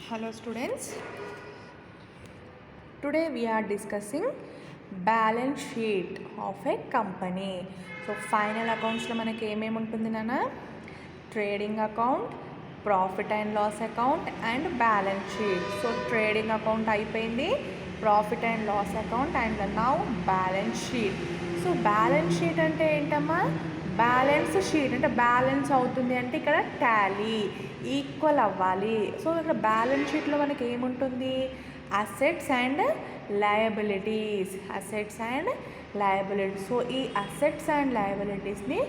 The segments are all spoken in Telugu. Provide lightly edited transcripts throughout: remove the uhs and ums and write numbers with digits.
Hello students, today we are discussing balance sheet of a company. So final accounts lo manaki em untundi nana, trading account, profit and loss account and balance sheet. So trading account అయిపోయింది, profit and loss account and now balance sheet. So balance sheet అంటే ఏంటమ్మా, బ్యాలెన్స్ షీట్ అంటే బ్యాలెన్స్ అవుతుంది అంటే ఇక్కడ టాలీ ఈక్వల్ అవ్వాలి. సో ఇక్కడ బ్యాలెన్స్ షీట్లో మనకి ఏముంటుంది, assets and liabilities, assets and liabilities. So ఈ అసెట్స్ అండ్ లయబిలిటీస్ని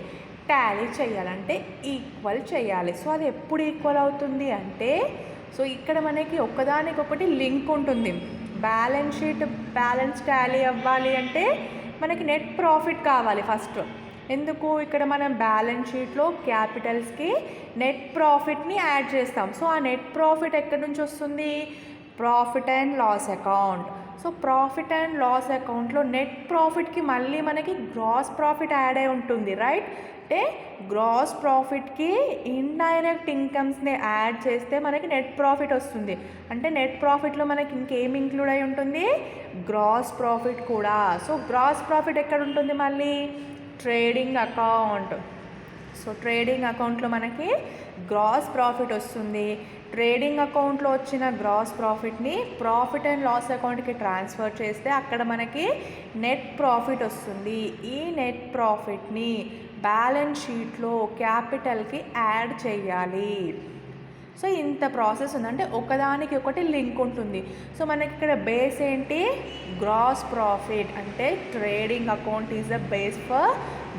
టాలీ చేయాలంటే ఈక్వల్ చేయాలి. సో అది ఎప్పుడు ఈక్వల్ అవుతుంది అంటే, సో ఇక్కడ మనకి ఒకదానికొకటి లింక్ ఉంటుంది. బ్యాలెన్స్ షీట్ బ్యాలెన్స్ టాలీ అవ్వాలి అంటే మనకి నెట్ ప్రాఫిట్ కావాలి ఫస్ట్. ఎందుకు, ఇక్కడ మనం బ్యాలెన్స్ షీట్లో క్యాపిటల్స్కి నెట్ ప్రాఫిట్ని యాడ్ చేస్తాం. సో ఆ నెట్ ప్రాఫిట్ ఎక్కడి నుంచి వస్తుంది, profit and loss account. So profit and loss అకౌంట్లో నెట్ ప్రాఫిట్కి మళ్ళీ మనకి గ్రాస్ ప్రాఫిట్ యాడ్ అయి ఉంటుంది, రైట్. అంటే గ్రాస్ ప్రాఫిట్కి ఇండైరెక్ట్ ఇన్కమ్స్ని యాడ్ చేస్తే మనకి నెట్ ప్రాఫిట్ వస్తుంది. అంటే నెట్ ప్రాఫిట్లో మనకి ఇంకేం ఇంక్లూడ్ అయి ఉంటుంది, గ్రాస్ ప్రాఫిట్ కూడా. సో గ్రాస్ ప్రాఫిట్ ఎక్కడ ఉంటుంది, మళ్ళీ ట్రేడింగ్ అకౌంట్. సో ట్రేడింగ్ అకౌంట్లో మనకి గ్రాస్ ప్రాఫిట్ వస్తుంది. ట్రేడింగ్ అకౌంట్లో వచ్చిన గ్రాస్ ప్రాఫిట్ని ప్రాఫిట్ అండ్ లాస్ అకౌంట్కి ట్రాన్స్ఫర్ చేస్తే అక్కడ మనకి నెట్ ప్రాఫిట్ వస్తుంది. ఈ నెట్ ప్రాఫిట్ని బ్యాలెన్స్ షీట్లో క్యాపిటల్కి యాడ్ చేయాలి. సో ఇంత ప్రాసెస్ ఉంది, అంటే ఒకదానికి ఒకటి లింక్ ఉంటుంది. సో మనకి ఇక్కడ బేస్ ఏంటి, గ్రాస్ ప్రాఫిట్. అంటే trading account is the base for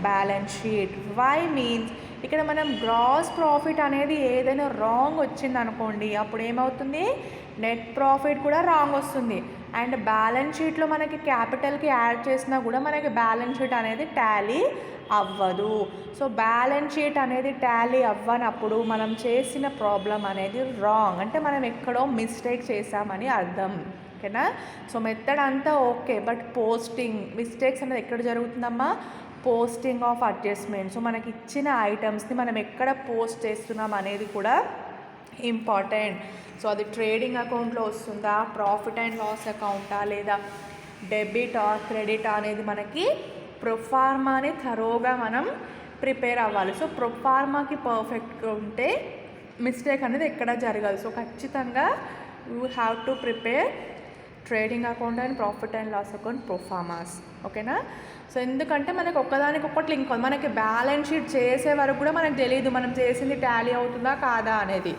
balance sheet. Why means ఇక్కడ మనం గ్రాస్ ప్రాఫిట్ అనేది ఏదైనా రాంగ్ వచ్చింది అనుకోండి, అప్పుడు ఏమవుతుంది, నెట్ ప్రాఫిట్ కూడా రాంగ్ వస్తుంది. అండ్ బ్యాలెన్స్ షీట్లో మనకి క్యాపిటల్కి యాడ్ చేసినా కూడా మనకి బ్యాలెన్స్ షీట్ అనేది టాలీ అవ్వదు. సో బ్యాలెన్స్ షీట్ అనేది టాలీ అవ్వనప్పుడు మనం చేసిన ప్రాబ్లం అనేది రాంగ్, అంటే మనం ఎక్కడో మిస్టేక్ చేసామని అర్థం, ఓకేనా. సో మెథడ్ అంతా ఓకే, బట్ పోస్టింగ్ మిస్టేక్స్ అనేది ఎక్కడ జరుగుతుందమ్మా, పోస్టింగ్ ఆఫ్ అడ్జస్ట్మెంట్. సో మనకి ఇచ్చిన ఐటమ్స్ని మనం ఎక్కడ పోస్ట్ చేస్తున్నాం అనేది కూడా ఇంపార్టెంట్. సో అది ట్రేడింగ్ అకౌంట్లో వస్తుందా, ప్రాఫిట్ అండ్ లాస్ అకౌంటా, లేదా డెబిట్ ఆర్ క్రెడిట్ అనేది మనకి ప్రొఫార్మాని థరోగా మనం ప్రిపేర్ అవ్వాలి. సో ప్రొఫార్మాకి పర్ఫెక్ట్గా ఉంటే మిస్టేక్ అనేది ఎక్కడ జరగదు. సో ఖచ్చితంగా you have to prepare trading account and profit and loss account proformas, ఓకేనా. సో ఎందుకంటే మనకి ఒక్కదానికొకటి లింక్ ఉంది. మనకి బ్యాలెన్స్ షీట్ చేసే వరకు కూడా మనకు తెలియదు మనం చేసింది టాలీ అవుతుందా కాదా అనేది.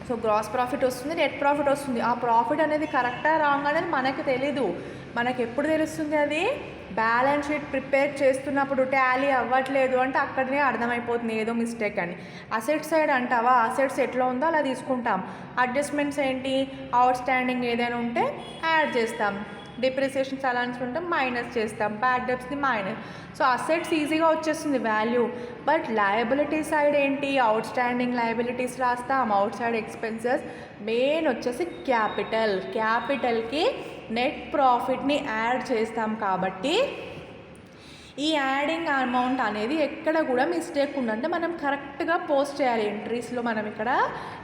సో గ్రాస్ ప్రాఫిట్ వస్తుంది, నెట్ ప్రాఫిట్ వస్తుంది. ఆ ప్రాఫిట్ అనేది కరెక్టా రాంగ్ అనేది మనకు తెలీదు. మనకు ఎప్పుడు తెలుస్తుంది, అది బ్యాలెన్స్ షీట్ ప్రిపేర్ చేస్తున్నప్పుడు టాలీ అవ్వట్లేదు అంటే అక్కడనే అర్థమైపోతుంది ఏదో మిస్టేక్ అని. అసెట్ సైడ్ అంటావా, అసెట్స్ ఎట్లా ఉందో అలా తీసుకుంటాం. అడ్జస్ట్మెంట్స్ ఏంటి, అవుట్ స్టాండింగ్ ఏదైనా ఉంటే యాడ్ చేస్తాం, డిప్రిసియేషన్స్ అలాంటివి ఉంటే మైనస్ చేస్తాం, బ్యాడ్ డెబ్ట్స్ని మైనస్. సో అసెట్స్ ఈజీగా వచ్చేస్తుంది వాల్యూ. బట్ లయబిలిటీ సైడ్ ఏంటి, అవుట్ స్టాండింగ్ లయబిలిటీస్ రాస్తాం, అవుట్ సైడ్ ఎక్స్పెన్సెస్. మెయిన్ వచ్చేసి క్యాపిటల్, క్యాపిటల్కి నెట్ ప్రాఫిట్ని యాడ్ చేస్తాం కాబట్టి ఈ యాడింగ్ అమౌంట్ అనేది ఎక్కడ కూడా మిస్టేక్ ఉందంటే మనం కరెక్ట్గా పోస్ట్ చేయాలి. ఎంట్రీస్లో మనం ఇక్కడ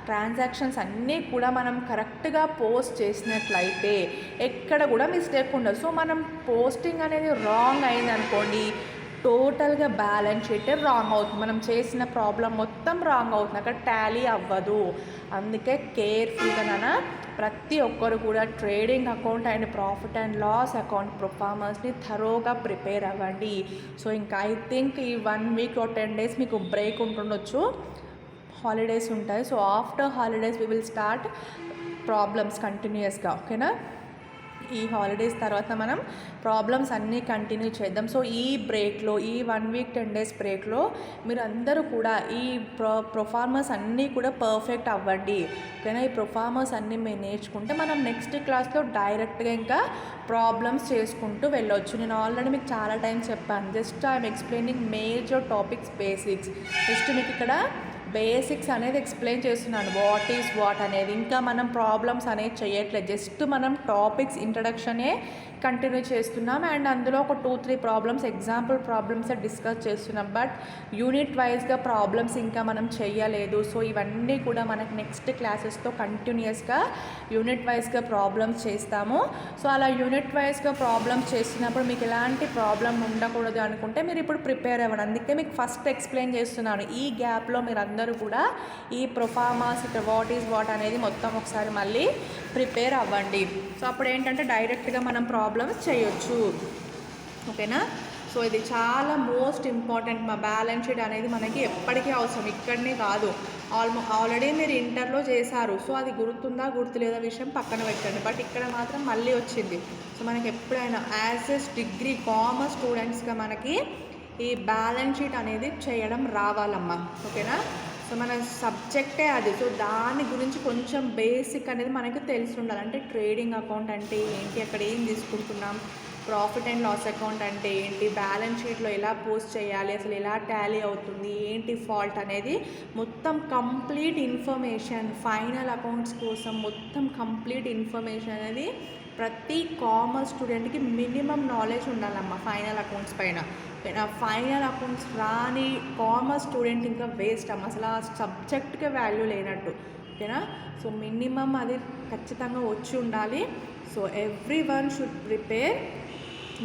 ట్రాన్సాక్షన్స్ అన్నీ కూడా మనం కరెక్ట్గా పోస్ట్ చేసినట్లయితే ఎక్కడ కూడా మిస్టేక్ ఉండదు. సో మనం పోస్టింగ్ అనేది రాంగ్ అయింది అనుకోండి, టోటల్గా బ్యాలెన్స్ షీట్ రాంగ్ అవుతుంది, మనం చేసిన ప్రాబ్లం మొత్తం రాంగ్ అవుతుంది, అక్కడ టాలీ అవ్వదు. అందుకే కేర్ఫుల్గా ప్రతి ఒక్కరు కూడా trading account and profit and loss account ప్రొఫార్మర్స్ని థరోగా ప్రిపేర్ అవ్వండి. సో ఇంకా ఐ థింక్ ఈ 1 వీక్ or 10 days మీకు బ్రేక్ ఉంటుండొచ్చు, హాలిడేస్ ఉంటాయి. So after holidays we will start problems కంటిన్యూస్గా, ఓకేనా. ఈ హాలిడేస్ తర్వాత మనం ప్రాబ్లమ్స్ అన్నీ కంటిన్యూ చేద్దాం. సో ఈ బ్రేక్లో, ఈ 1 వీక్ 10 days బ్రేక్లో మీరు అందరూ కూడా ఈ ప్రొఫార్మర్స్ అన్నీ కూడా పర్ఫెక్ట్ అవ్వండి, ఓకేనా. ఈ ప్రొఫార్మర్స్ అన్నీ మేము నేర్చుకుంటే మనం నెక్స్ట్ క్లాస్లో డైరెక్ట్గా ఇంకా ప్రాబ్లమ్స్ చేసుకుంటూ వెళ్ళొచ్చు. నేను ఆల్రెడీ మీకు చాలా టైం చెప్పాను, just I'm explaining major topics basics. Just మీకు ఇక్కడ బేసిక్స్ అనేది ఎక్స్ప్లెయిన్ చేస్తున్నాను, వాట్ ఈజ్ వాట్ అనేది. ఇంకా మనం ప్రాబ్లమ్స్ అనేది చేయట్లేదు, జస్ట్ మనం టాపిక్స్ ఇంట్రడక్షనే కంటిన్యూ చేస్తున్నాం. అండ్ అందులో ఒక 2-3 ప్రాబ్లమ్స్, ఎగ్జాంపుల్ ప్రాబ్లమ్స్ డిస్కస్ చేస్తున్నాం. బట్ యూనిట్ వైజ్గా ప్రాబ్లమ్స్ ఇంకా మనం చేయలేదు. సో ఇవన్నీ కూడా మనకి నెక్స్ట్ క్లాసెస్తో కంటిన్యూస్గా యూనిట్ వైజ్గా ప్రాబ్లమ్స్ చేస్తాము. సో అలా యూనిట్ వైజ్గా ప్రాబ్లమ్స్ చేస్తున్నప్పుడు మీకు ఎలాంటి ప్రాబ్లం ఉండకూడదు అనుకుంటే మీరు ఇప్పుడు ప్రిపేర్ అవ్వండి. అందుకే మీకు ఫస్ట్ ఎక్స్ప్లెయిన్ చేస్తున్నాను. ఈ గ్యాప్లో మీరు అందరూ కూడా ఈ ప్రొఫార్మాస్, వాట్ ఈజ్ వాట్ అనేది మొత్తం ఒకసారి మళ్ళీ ప్రిపేర్ అవ్వండి. సో అప్పుడు ఏంటంటే డైరెక్ట్గా మనం ప్రాబ్లమ్స్ చేయొచ్చు. ఓకేనా? సో ఇది చాలా మోస్ట్ ఇంపార్టెంట్. మా బ్యాలెన్స్ షీట్ అనేది మనకి ఎప్పటికీ అవసరం, ఇక్కడనే కాదు. ఆల్రెడీ మీరు ఇంటర్లో చేశారు, సో అది గుర్తుందా గుర్తులేదా విషయం పక్కన పెట్టండి. బట్ ఇక్కడ మాత్రం మళ్ళీ వచ్చింది. సో మనకి ఎప్పుడైనా యాజ్ ఎస్ డిగ్రీ కామర్స్ స్టూడెంట్స్గా మనకి ఈ బ్యాలెన్స్ షీట్ అనేది చేయడం రావాలమ్మా. ఓకేనా? సో మన సబ్జెక్టే అది. సో దాని గురించి కొంచెం బేసిక్ అనేది మనకి తెలిసి ఉండాలి. అంటే ట్రేడింగ్ అకౌంట్ అంటే ఏంటి, అక్కడ ఏం తీసుకుంటున్నాం, ప్రాఫిట్ అండ్ లాస్ అకౌంట్ అంటే ఏంటి, బ్యాలెన్స్ షీట్లో ఎలా పోస్ట్ చేయాలి, అసలు ఎలా టాలీ అవుతుంది, ఏంటి ఫాల్ట్ అనేది మొత్తం కంప్లీట్ ఇన్ఫర్మేషన్, ఫైనల్ అకౌంట్స్ కోసం మొత్తం కంప్లీట్ ఇన్ఫర్మేషన్ అనేది ప్రతి కామర్స్ స్టూడెంట్కి మినిమం నాలెడ్జ్ ఉండాలమ్మా ఫైనల్ అకౌంట్స్ పైన. ఫైనల్ అకౌంట్స్ రాని కామర్స్ స్టూడెంట్ ఇంకా వేస్ట్ అమ్మ, అసలు ఆ సబ్జెక్ట్కే వాల్యూ లేనట్టు. ఓకేనా? సో మినిమం అది ఖచ్చితంగా వచ్చి ఉండాలి. So every one should prepare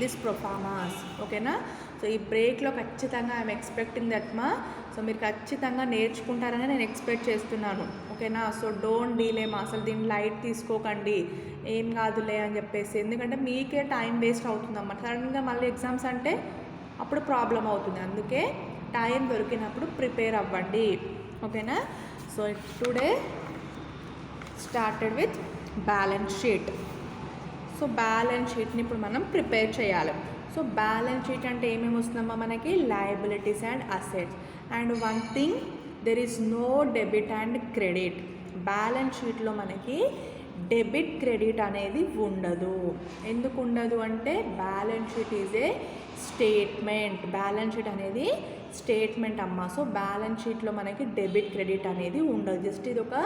this proformas. ఓకేనా? సో ఈ బ్రేక్లో ఖచ్చితంగా ఐఎమ్ ఎక్స్పెక్టింగ్ దట్ మా. సో మీరు ఖచ్చితంగా నేర్చుకుంటారని నేను ఎక్స్పెక్ట్ చేస్తున్నాను. ఓకేనా? సో డోంట్ డీలే మా, అసలు దీన్ని లైట్ తీసుకోకండి, ఏం కాదులే అని చెప్పేసి. ఎందుకంటే మీకే టైం వేస్ట్ అవుతుందమ్మా. సడన్గా మళ్ళీ ఎగ్జామ్స్ అంటే అప్పుడు ప్రాబ్లం అవుతుంది. అందుకే టైం దొరికినప్పుడు ప్రిపేర్ అవ్వండి. ఓకేనా? So today started with balance sheet. So balance షీట్ని ఇప్పుడు మనం ప్రిపేర్ చేయాలి. సో బ్యాలెన్స్ షీట్ అంటే ఏమేమి వస్తుందమ్మా మనకి, liabilities and assets. And one thing, there is no debit and credit. Balance షీట్లో మనకి డెబిట్ క్రెడిట్ అనేది ఉండదు. ఎందుకు ఉండదు అంటే balance sheet is a statement. Balance sheet అనేది స్టేట్మెంట్ అమ్మ. సో బ్యాలెన్స్ షీట్లో మనకి డెబిట్ క్రెడిట్ అనేది ఉండదు. జస్ట్ ఇది ఒక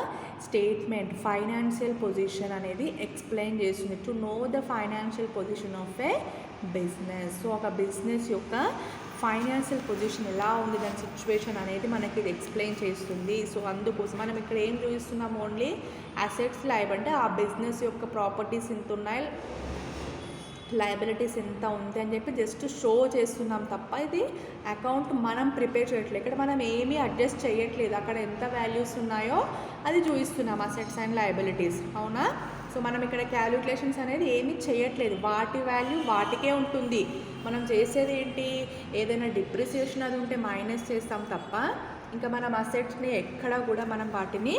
స్టేట్మెంట్. ఫైనాన్షియల్ పొజిషన్ అనేది ఎక్స్ప్లెయిన్ చేస్తుంది. To know the financial position of a business. So ఒక బిజినెస్ యొక్క ఫైనాన్షియల్ పొజిషన్ ఎలా ఉంది, దాని సిచ్యువేషన్ అనేది మనకి ఇది ఎక్స్ప్లెయిన్ చేస్తుంది. సో అందుకోసం మనం ఇక్కడ ఏం చూపిస్తున్నాం, ఓన్లీ అసెట్స్ లైబ్ అంటే ఆ బిజినెస్ యొక్క ప్రాపర్టీస్ ఎంత ఉన్నాయి, లయబిలిటీస్ ఎంత ఉంది అని చెప్పి జస్ట్ షో చేస్తున్నాం తప్ప ఇది అకౌంట్ మనం ప్రిపేర్ చేయట్లేదు. ఇక్కడ మనం ఏమీ అడ్జస్ట్ చేయట్లేదు, అక్కడ ఎంత వాల్యూస్ ఉన్నాయో అది చూపిస్తున్నాం, అసెట్స్ అండ్ లయబిలిటీస్. అవునా? సో మనం ఇక్కడ క్యాలిక్యులేషన్స్ అనేది ఏమీ చేయట్లేదు, వాటి వాల్యూ వాటికే ఉంటుంది. మనం చేసేది ఏంటి, ఏదైనా డిప్రిసియేషన్ అది ఉంటే మైనస్ చేస్తాం తప్ప ఇంకా మనం అసెట్స్ని ఎక్కడ కూడా మనం వాటిని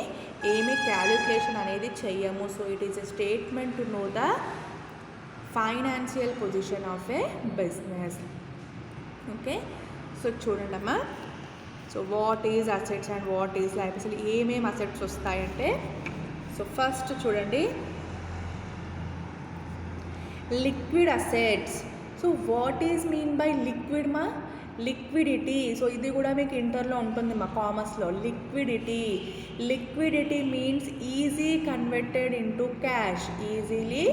ఏమీ క్యాలిక్యులేషన్ అనేది చెయ్యము. So it is a statement to know the financial position of a business. Okay? So చూడండి అమ్మా. So what is assets and what is liabilities, అసలు ఏమేమి అసెట్స్ వస్తాయంటే, సో ఫస్ట్ చూడండి liquid assets. So what is mean by liquid మా, లిక్విడిటీ. సో ఇది కూడా మీకు ఇంటర్లో ఉంటుంది మా కామర్స్లో. Liquidity means easy converted into cash. Easily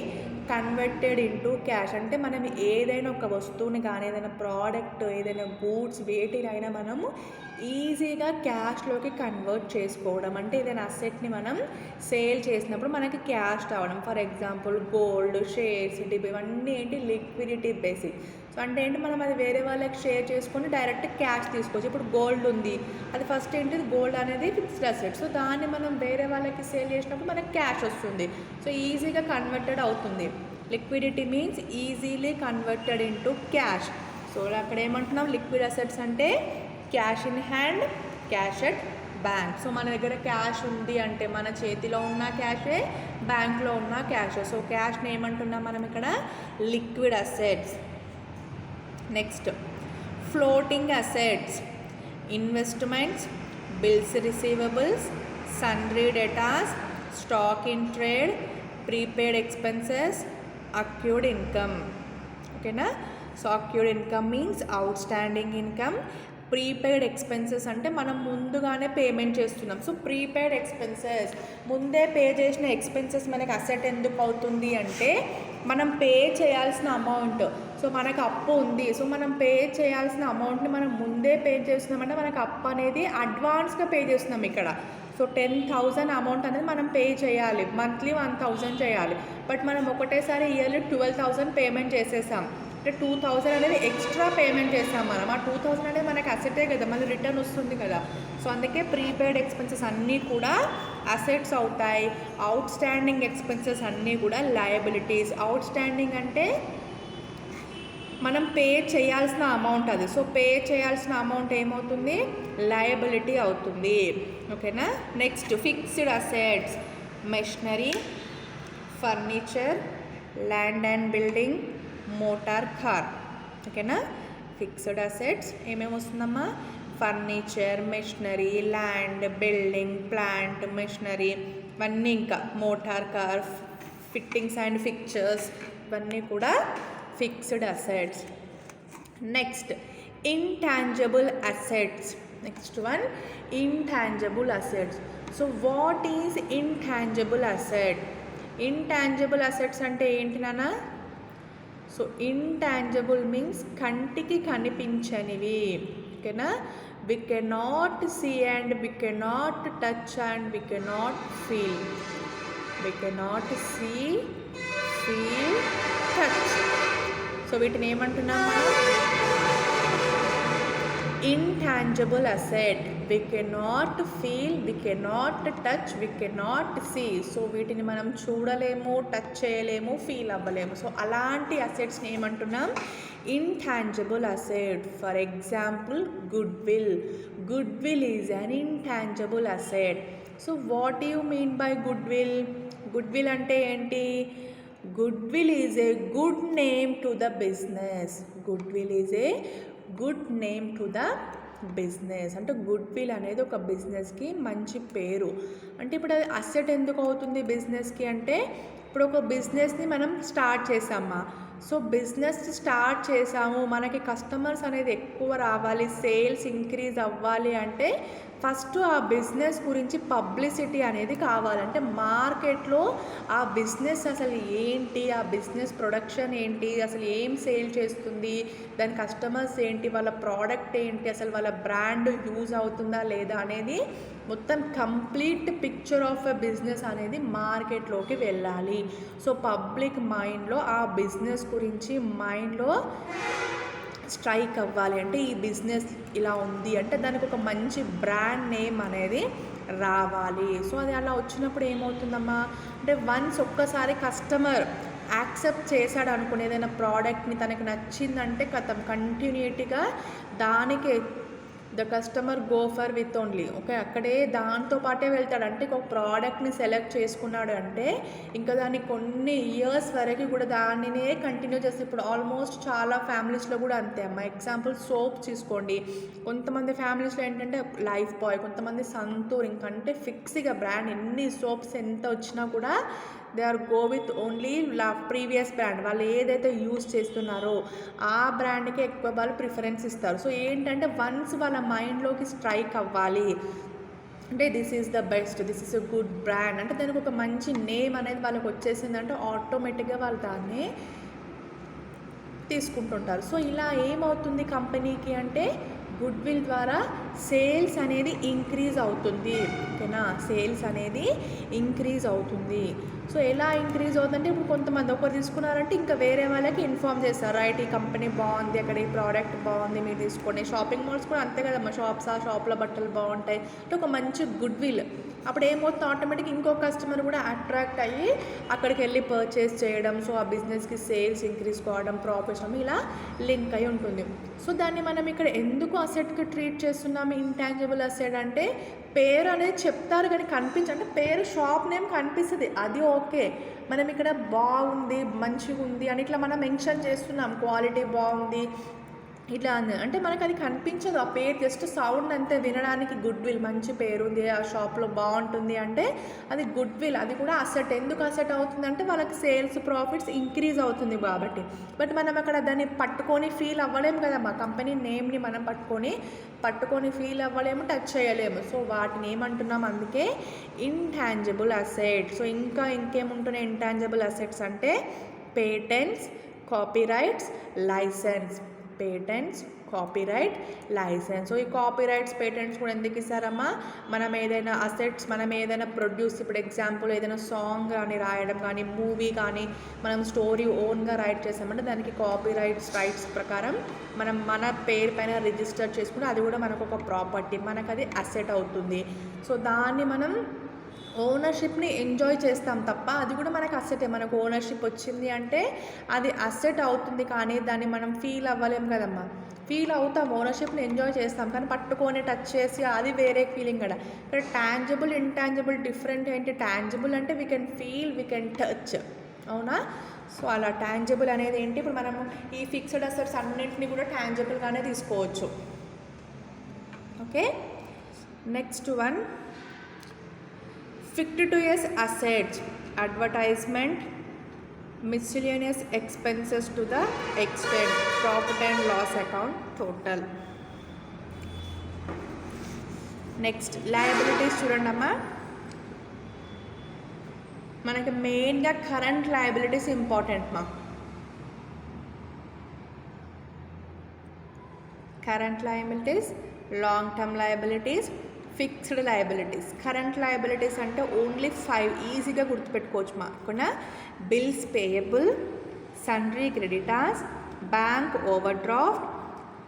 converted into cash అంటే మనం ఏదైనా ఒక వస్తువుని కానీ, ఏదైనా ప్రోడక్ట్, ఏదైనా గూడ్స్, వేటినైనా మనము ఈజీగా క్యాష్లోకి కన్వర్ట్ చేసుకోవడం. అంటే ఏదైనా అసెట్ని మనం సేల్ చేసినప్పుడు మనకి క్యాష్ రావడం. ఫర్ ఎగ్జాంపుల్ గోల్డ్, షేర్స్, ఇవన్నీ ఏంటి, లిక్విడిటీ బేసిక్. సో అంటే ఏంటి, మనం అది వేరే వాళ్ళకి షేర్ చేసుకొని డైరెక్ట్ క్యాష్ తీసుకోవచ్చు. ఇప్పుడు గోల్డ్ ఉంది, అది ఫస్ట్ ఏంటి, గోల్డ్ అనేది ఫిక్స్డ్ అసెట్. సో దాన్ని మనం వేరే వాళ్ళకి సేల్ చేసినప్పుడు మనకి క్యాష్ వస్తుంది. సో ఈజీగా కన్వర్టెడ్ అవుతుంది. Liquidity means easily converted into cash. So అక్కడ ఏమంటున్నాం, లిక్విడ్ అసెట్స్ అంటే cash in hand, cash at bank. So మన దగ్గర క్యాష్ ఉంది అంటే మన చేతిలో ఉన్న క్యాషే, బ్యాంక్లో ఉన్న క్యాషే. సో క్యాష్ని ఏమంటున్నాం మనం ఇక్కడ, liquid assets. Next floating assets, investments, bills receivables, sundry debtors, stock in trade, prepaid expenses, accrued income. ఓకేనా? So accrued income means outstanding income, prepaid expenses అంటే మనం ముందుగానే పేమెంట్ చేస్తున్నాం. సో ప్రీపెయిడ్ ఎక్స్పెన్సెస్, ముందే పే చేసిన ఎక్స్పెన్సెస్ మనకి అసెట్ ఎందుకు అవుతుంది అంటే మనం పే చేయాల్సిన అమౌంట్. సో మనకు అప్పు ఉంది, సో మనం పే చేయాల్సిన అమౌంట్ని మనం ముందే పే చేస్తున్నామంటే మనకు అప్పు అనేది అడ్వాన్స్గా పే చేస్తున్నాం ఇక్కడ. సో 10,000 అమౌంట్ అనేది మనం పే చేయాలి, మంత్లీ 1,000 చేయాలి. బట్ మనం ఒకటేసారి ఇయర్లీ 12,000 పేమెంట్ చేసేసాం అంటే 2,000 అనేది ఎక్స్ట్రా పేమెంట్ చేసాం మనం. ఆ 2,000 అనేది మనకి అసెటే కదా, మళ్ళీ రిటర్న్ వస్తుంది కదా. సో అందుకే ప్రీపెయిడ్ ఎక్స్పెన్సెస్ అన్నీ కూడా అసెట్స్ అవుతాయి. అవుట్ స్టాండింగ్ ఎక్స్పెన్సెస్ అన్నీ కూడా లయబిలిటీస్. అవుట్ స్టాండింగ్ అంటే మనం పే చేయాల్సిన అమౌంట్ అది. సో పే చేయాల్సిన అమౌంట్ ఏమవుతుంది, లయబిలిటీ అవుతుంది. ఓకేనా. Next fixed assets, machinery, furniture, land and building, motor car. ఓకేనా. ఫిక్స్డ్ అసెట్స్ ఏమేమి వస్తుందమ్మా, furniture, machinery, land, building, plant, machinery ఇవన్నీ, ఇంకా motor car, fittings and fixtures ఇవన్నీ కూడా fixed assets. Next intangible assets. Next one intangible assets. So what is intangible asset? Intangible assets అంటే ఏంటి నాన్న? సో ఇంటాంజిబుల్ మీన్స్ కంటికి కనిపించనివి. ఓకేనా. We cannot see and we cannot touch and we cannot feel. We cannot see, feel, touch. So వీటిని ఏమంటున్నాం మనం? Intangible asset. We cannot feel, we cannot touch, we cannot see. So వీటిని మనం చూడలేము, టచ్ చేయలేము, ఫీల్ అవ్వలేము. సో అలాంటి అసెట్స్ని ఏమంటున్నాం? Intangible asset. For example goodwill. Goodwill is an intangible asset. So what you mean by goodwill? Goodwill అంటే ఏంటి? Goodwill is a good name to the business. Goodwill is a good name to the business. అంటే గుడ్విల్ అనేది ఒక బిజినెస్కి మంచి పేరు. అంటే ఇప్పుడు అది అసెట్ ఎందుకు అవుతుంది బిజినెస్కి అంటే, ఇప్పుడు ఒక బిజినెస్ని మనం స్టార్ట్ చేసామా, సో బిజినెస్ స్టార్ట్ చేసాము, మనకి కస్టమర్స్ అనేది ఎక్కువ రావాలి, సేల్స్ ఇంక్రీజ్ అవ్వాలి అంటే ఫస్ట్ ఆ బిజినెస్ గురించి పబ్లిసిటీ అనేది కావాలంటే మార్కెట్లో ఆ బిజినెస్ అసలు ఏంటి, ఆ బిజినెస్ ప్రొడక్షన్ ఏంటి, అసలు ఏం సేల్ చేస్తుంది, దాని కస్టమర్స్ ఏంటి, వాళ్ళ ప్రోడక్ట్ ఏంటి, అసలు వాళ్ళ బ్రాండ్ యూజ్ అవుతుందా లేదా అనేది మొత్తం complete picture of a business అనేది మార్కెట్లోకి వెళ్ళాలి. సో పబ్లిక్ మైండ్లో ఆ బిజినెస్ గురించి మైండ్లో స్ట్రైక్ అవ్వాలి. అంటే ఈ బిజినెస్ ఇలా ఉంది అంటే దానికి ఒక మంచి బ్రాండ్ నేమ్ అనేది రావాలి. సో అది అలా వచ్చినప్పుడు ఏమవుతుందమ్మా అంటే వన్స్ ఒక్కసారి కస్టమర్ యాక్సెప్ట్ చేశాడు అనుకుని ఏదైనా ప్రోడక్ట్ని తనకి నచ్చిందంటే కథం కంటిన్యూటీగా దానికి the customer go for with only. Okay, అక్కడే దాంతో పాటే వెళ్తాడు. అంటే ఒక ప్రోడక్ట్ని సెలెక్ట్ చేసుకున్నాడు అంటే ఇంకా దాన్ని కొన్ని ఇయర్స్ వరకు కూడా దానినే కంటిన్యూ చేస్తే, ఇప్పుడు ఆల్మోస్ట్ చాలా ఫ్యామిలీస్లో కూడా అంతే అమ్మ. ఎగ్జాంపుల్ సోప్ తీసుకోండి, కొంతమంది ఫ్యామిలీస్లో ఏంటంటే లైఫ్ బాయ్, కొంతమంది సంతూర్, ఇంకంటే ఫిక్స్గా బ్రాండ్ ఎన్ని సోప్స్ ఎంత వచ్చినా కూడా they are go with only previous brand. వాళ్ళు ఏదైతే యూజ్ చేస్తున్నారో ఆ బ్రాండ్కి ఎక్కువ వాళ్ళు ప్రిఫరెన్స్ ఇస్తారు. సో ఏంటంటే వన్స్ వాళ్ళ మైండ్లోకి స్ట్రైక్ అవ్వాలి అంటే this is the best, this is a good brand అంటే దానికి ఒక మంచి నేమ్ అనేది వాళ్ళకి వచ్చేసిందంటే ఆటోమేటిక్గా వాళ్ళు దాన్ని తీసుకుంటుంటారు. సో ఇలా ఏమవుతుంది కంపెనీకి అంటే గుడ్ విల్ ద్వారా సేల్స్ అనేది ఇంక్రీజ్ అవుతుంది. ఓకేనా, సేల్స్ అనేది ఇంక్రీజ్ అవుతుంది. సో ఎలా ఇంక్రీజ్ అవుతుందంటే ఇప్పుడు కొంతమంది ఒకరు తీసుకున్నారంటే ఇంకా వేరే వాళ్ళకి ఇన్ఫార్మ్ చేస్తారు, రైట్ ఈ కంపెనీ బాగుంది, అక్కడ ఈ ప్రోడక్ట్ బాగుంది, మీరు తీసుకోండి. షాపింగ్ మాల్స్ కూడా అంతే కదమ్మా, ఆ షాప్లో బట్టలు బాగుంటాయి అంటే ఒక మంచి గుడ్ విల్. అప్పుడు ఏమవుతుంది ఆటోమేటిక్ ఇంకో కస్టమర్ కూడా అట్రాక్ట్ అయ్యి అక్కడికి వెళ్ళి పర్చేస్ చేయడం, సో ఆ బిజినెస్కి సేల్స్ ఇంక్రీజ్ కావడం, ప్రాఫిట్స్ ఇలా లింక్ అయి ఉంటుంది. సో దాన్ని మనం ఇక్కడ ఎందుకు అసెట్కి ట్రీట్ చేస్తున్నాము ఇంటాంజిబుల్ అసెట్ అంటే పేరు అనేది చెప్తారు కానీ అంటే పేరు షాప్ నేమ్ కనిపిస్తుంది, అది ఓకే. మనం ఇక్కడ బాగుంది, మంచిగా ఉంది అని ఇట్లా మనం మెన్షన్ చేస్తున్నాం, క్వాలిటీ బాగుంది, ఇట్లా అంటే మనకు అది కనిపించదు, ఆ పేరు జస్ట్ సౌండ్ అంతే, వినడానికి గుడ్ విల్, మంచి పేరు ఉంది ఆ షాప్లో బాగుంటుంది అంటే అది గుడ్ విల్, అది కూడా అసెట్. ఎందుకు అసెట్ అవుతుందంటే వాళ్ళకి సేల్స్ ప్రాఫిట్స్ ఇంక్రీజ్ అవుతుంది కాబట్టి. బట్ మనం అక్కడ దాన్ని పట్టుకొని ఫీల్ అవ్వలేము కదా, మా కంపెనీ నేమ్ని మనం పట్టుకొని ఫీల్ అవ్వలేము, టచ్ చేయలేము. సో వాటిని ఏమంటున్నాం, అందుకే ఇంటాంజిబుల్ అసెట్. సో ఇంకేముంటున్నాయి ఇంటాంజిబుల్ అసెట్స్ అంటే patents, copyrights, licence. Patents, copyright, licence. So ఈ కాపీరైట్స్, పేటెంట్స్ కూడా ఎందుకు ఇస్తారమ్మా, మనం ఏదైనా అసెట్స్, మనం ఏదైనా ప్రొడ్యూస్, ఇప్పుడు ఎగ్జాంపుల్ ఏదైనా సాంగ్ కానీ రాయడం కానీ, మూవీ కానీ మనం స్టోరీ ఓన్గా రైట్ చేసామంటే దానికి రైట్స్ ప్రకారం మనం మన పేరు పైన రిజిస్టర్ చేసుకుంటే అది కూడా మనకు ఒక ప్రాపర్టీ, మనకు అది అసెట్ అవుతుంది. సో దాన్ని మనం ఓనర్షిప్ని ఎంజాయ్ చేస్తాం తప్ప అది కూడా మనకు అసెటే. మనకు ఓనర్షిప్ వచ్చింది అంటే అది అసెట్ అవుతుంది, కానీ దాన్ని మనం ఫీల్ అవ్వలేం కదమ్మా. ఫీల్ అవుతాం, ఓనర్షిప్ని ఎంజాయ్ చేస్తాం, కానీ పట్టుకొని టచ్ చేసి అది వేరే ఫీలింగ్ కదా. ఇక్కడ టాంజిబుల్, ఇంటాంజిబుల్ డిఫరెంట్ ఏంటి, టాంజిబుల్ అంటే we can feel, we can touch, అవునా. సో అలా టాంజిబుల్ అనేది ఏంటి, ఇప్పుడు మనం ఈ ఫిక్స్డ్ అసెట్స్ అన్నింటినీ కూడా టాంజిబుల్గానే తీసుకోవచ్చు. Okay, next one fictitious assets, advertisement, miscellaneous expenses to the extent, profit and loss account total. Next liabilities చూడండి అమ్మా, మనకి మెయిన్గా కరెంట్ లయబిలిటీస్ ఇంపార్టెంట్ మా. Current liabilities, long term liabilities, fixed liabilities. Current liabilities అంటే ఓన్లీ 5 ఈజీగా గుర్తుపెట్టుకోవచ్చు మాకున్న bills payable, సన్రీ creditors, bank over draft,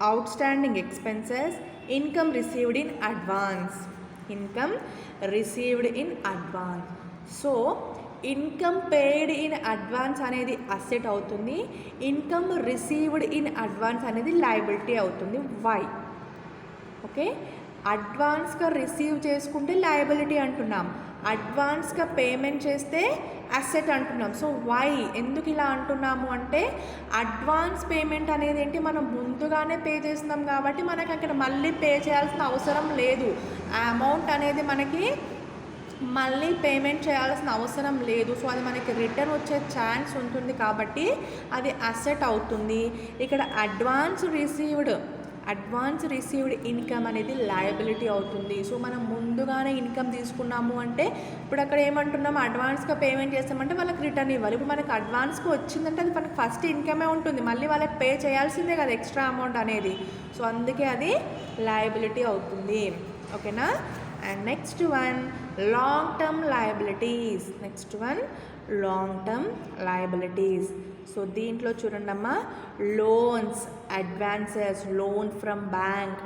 out standing expenses, income received in advance. So income paid in advance అనేది అసెట్ అవుతుంది, ఇన్కమ్ రిసీవ్డ్ ఇన్ అడ్వాన్స్ అనేది లయబిలిటీ అవుతుంది. వై? ఓకే, అడ్వాన్స్గా రిసీవ్ చేసుకుంటే లయబిలిటీ అంటున్నాం, అడ్వాన్స్గా పేమెంట్ చేస్తే అసెట్ అంటున్నాం. సో వై, ఎందుకు ఇలా అంటున్నాము అంటే అడ్వాన్స్ పేమెంట్ అనేది ఏంటి, మనం ముందుగానే పే చేస్తున్నాం కాబట్టి మనకి అక్కడ మళ్ళీ పే చేయాల్సిన అవసరం లేదు. ఆ అమౌంట్ అనేది మనకి మళ్ళీ పేమెంట్ చేయాల్సిన అవసరం లేదు. సో అది మనకి రిటర్న్ వచ్చే ఛాన్స్ ఉంటుంది కాబట్టి అది అసెట్ అవుతుంది. ఇక్కడ అడ్వాన్స్ రిసీవ్డ్ ఇన్కమ్ అనేది లయబిలిటీ అవుతుంది. సో మనం ముందుగానే ఇన్కమ్ తీసుకున్నాము అంటే ఇప్పుడు అక్కడ ఏమంటున్నాము, అడ్వాన్స్గా పేమెంట్ చేస్తామంటే వాళ్ళకి రిటర్న్ ఇవ్వాలి. ఇప్పుడు మనకు అడ్వాన్స్గా వచ్చిందంటే అది మనకి ఫస్ట్ ఇన్కమే ఉంటుంది, మళ్ళీ వాళ్ళకి పే చేయాల్సిందే కదా ఎక్స్ట్రా అమౌంట్ అనేది. సో అందుకే అది లయబిలిటీ అవుతుంది. ఓకేనా. And next one long term liabilities. So దీంట్లో చూడండి అమ్మా, loans, advances, loan from bank,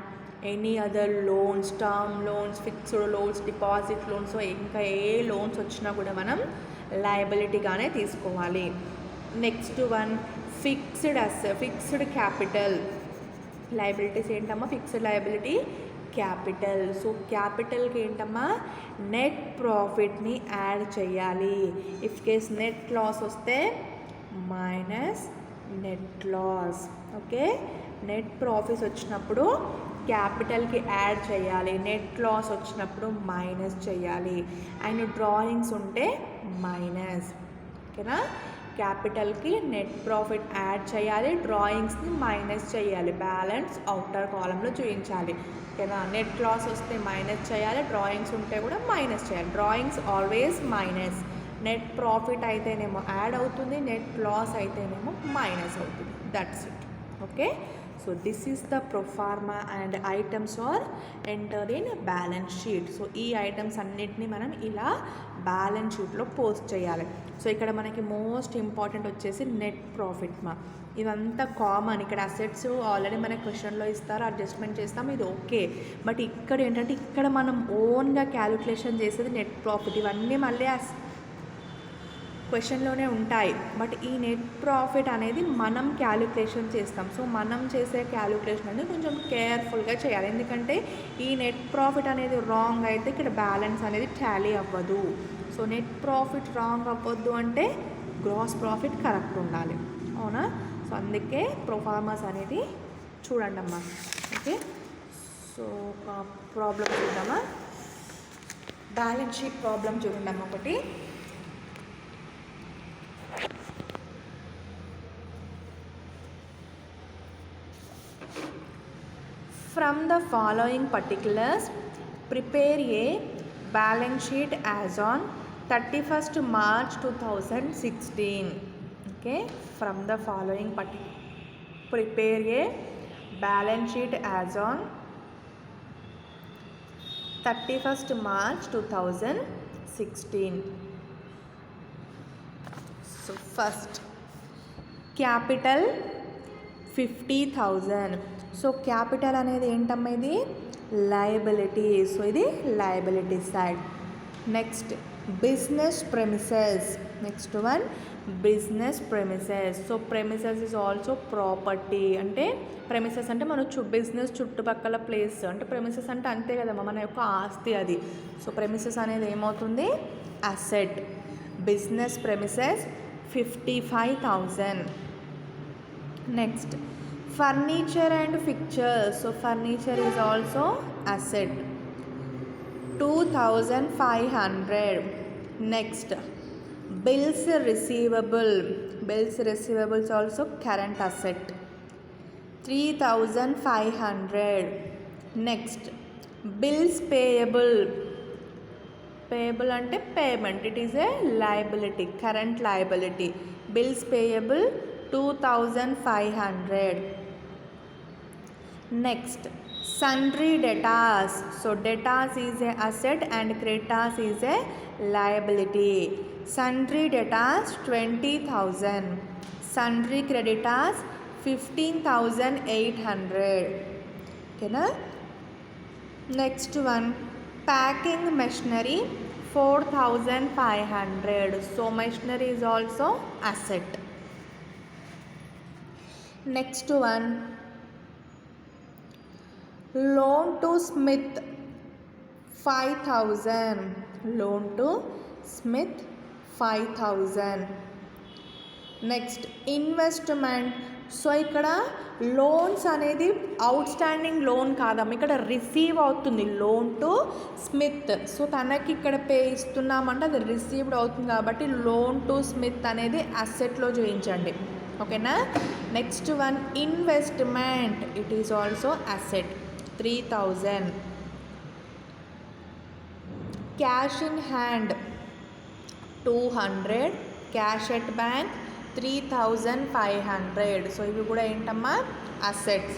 any other loans, term loans, fixed loans, deposit loans, so ఇంకా ఏ లోన్స్ వచ్చినా కూడా మనం లయబిలిటీగానే తీసుకోవాలి. Next one fixed capital liabilities ఏంటమ్మా, ఫిక్స్డ్ లయబిలిటీ క్యాపిటల్. సో క్యాపిటల్కి ఏంటమ్మా, నెట్ ప్రాఫిట్ని యాడ్ చేయాలి. ఇఫ్ కేస్ నెట్ లాస్ వస్తే minus net loss. Okay, net profits వచ్చినప్పుడు క్యాపిటల్కి యాడ్ చేయాలి, నెట్ లాస్ వచ్చినప్పుడు మైనస్ చేయాలి. అండ్ డ్రాయింగ్స్ ఉంటే మైనస్. ఓకేనా, క్యాపిటల్కి నెట్ ప్రాఫిట్ యాడ్ చేయాలి, డ్రాయింగ్స్ని మైనస్ చేయాలి, బ్యాలెన్స్ అవుటర్ కాలంలో చూపించాలి. ఓకేనా, నెట్ లాస్ వస్తే మైనస్ చేయాలి, డ్రాయింగ్స్ ఉంటే కూడా మైనస్ చేయాలి. Drawings always minus, net profit అయితేనేమో యాడ్ అవుతుంది, నెట్ లాస్ అయితేనేమో మైనస్ అవుతుంది. That's it. Okay, so this is the proforma and items are enter in balance sheet. So ఈ ఐటమ్స్ అన్నిటినీ మనం ఇలా బ్యాలెన్స్ షీట్లో పోస్ట్ చేయాలి. సో ఇక్కడ మనకి మోస్ట్ ఇంపార్టెంట్ వచ్చేసి నెట్ ప్రాఫిట్ మా. ఇదంతా కామన్, ఇక్కడ అసెట్స్ ఆల్రెడీ మనకి క్వశ్చన్లో ఇస్తారు, అడ్జస్ట్మెంట్ చేస్తాం, ఇది ఓకే. బట్ ఇక్కడ ఏంటంటే ఇక్కడ మనం ఓన్గా క్యాలిక్యులేషన్ చేసేది నెట్ ప్రాఫిట్. ఇవన్నీ మళ్ళీ క్వశ్చన్లోనే ఉంటాయి, బట్ ఈ నెట్ ప్రాఫిట్ అనేది మనం క్యాలిక్యులేషన్ చేస్తాం. సో మనం చేసే క్యాలిక్యులేషన్ అనేది కొంచెం కేర్ఫుల్గా చేయాలి, ఎందుకంటే ఈ నెట్ ప్రాఫిట్ అనేది రాంగ్ అయితే ఇక్కడ బ్యాలెన్స్ అనేది టాలీ అవ్వదు. సో నెట్ ప్రాఫిట్ రాంగ్ అవ్వద్దు అంటే గ్రాస్ ప్రాఫిట్ కరెక్ట్ ఉండాలి, అవునా. సో అందుకే ప్రొఫార్మాస్ అనేది చూడండి అమ్మా. ఓకే, సో ఒక ప్రాబ్లం చూద్దామా. బ్యాలెన్స్ షీట్ ప్రాబ్లం చూడండి అమ్మ ఒకటి. From the following particulars, prepare a balance sheet as on 31st March 2016. Okay, from the following prepare a balance sheet as on 31st March 2016. So first, capital 50,000. So capital అనేది ఏంటమ్మా, ఇది లయబిలిటీ. సో ఇది liability side. Next business premises. Next one business premises. So premises is also property. అంటే ప్రెమిసెస్ అంటే మన బిజినెస్ చుట్టుపక్కల ప్లేస్. అంటే ప్రెమిసెస్ అంటే అంతే కదమ్మా, మన యొక్క ఆస్తి అది. సో ప్రెమిసెస్ అనేది ఏమవుతుంది, asset. Business premises 55,000. Next furniture and fixtures. So furniture is also asset, 2,500. Next, bills receivable. Bills receivable is also current asset, 3,500. Next, bills payable. Payable ante payment, it is a liability, current liability. Bills payable 2,500. Next, sundry debtors. So debtors is a asset and creditors is a liability. Sundry debtors 20,000. Sundry creditors 15,800. Okay na? Next one, packing machinery 4,500. So machinery is also asset. Next one, loan to Smith 5,000. Loan to Smith 5,000. Next investment. So ఇక్కడ లోన్స్ అనేది అవుట్ స్టాండింగ్ లోన్ కాదమ్మా, ఇక్కడ రిసీవ్ అవుతుంది లోన్ టు స్మిత్. సో తనకి ఇక్కడ పే ఇస్తున్నామంటే అది రిసీవ్డ్ అవుతుంది కాబట్టి లోన్ టు స్మిత్ అనేది అసెట్లో చూపించండి. ఓకేనా. Next one investment, it is also asset, 3,000. Cash in hand 200. Cash at bank 3,500. So ఇవి కూడా ఏంటమ్మా, assets.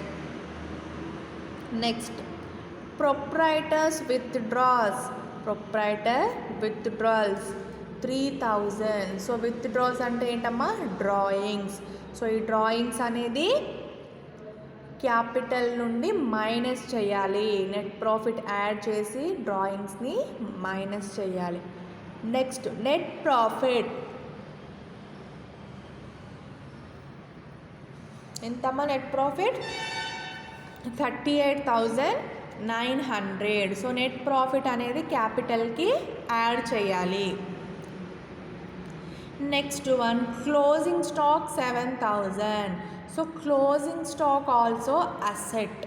Next ప్రొప్రైటర్స్ withdraws. Proprietor withdrawals 3,000. So withdrawals అంటే ఏంటమ్మా, డ్రాయింగ్స్. సో ఈ డ్రాయింగ్స్ అనేది క్యాపిటల్ నుండి మైనస్ చేయాలి. నెట్ ప్రాఫిట్ యాడ్ చేసి డ్రాయింగ్స్ని మైనస్ చేయాలి. నెక్స్ట్ నెట్ ప్రాఫిట్ ఎంతమ్మా, net profit 38,900. So net profit అనేది క్యాపిటల్కి యాడ్ చేయాలి. Next one closing stock 7,000. So closing stock also asset.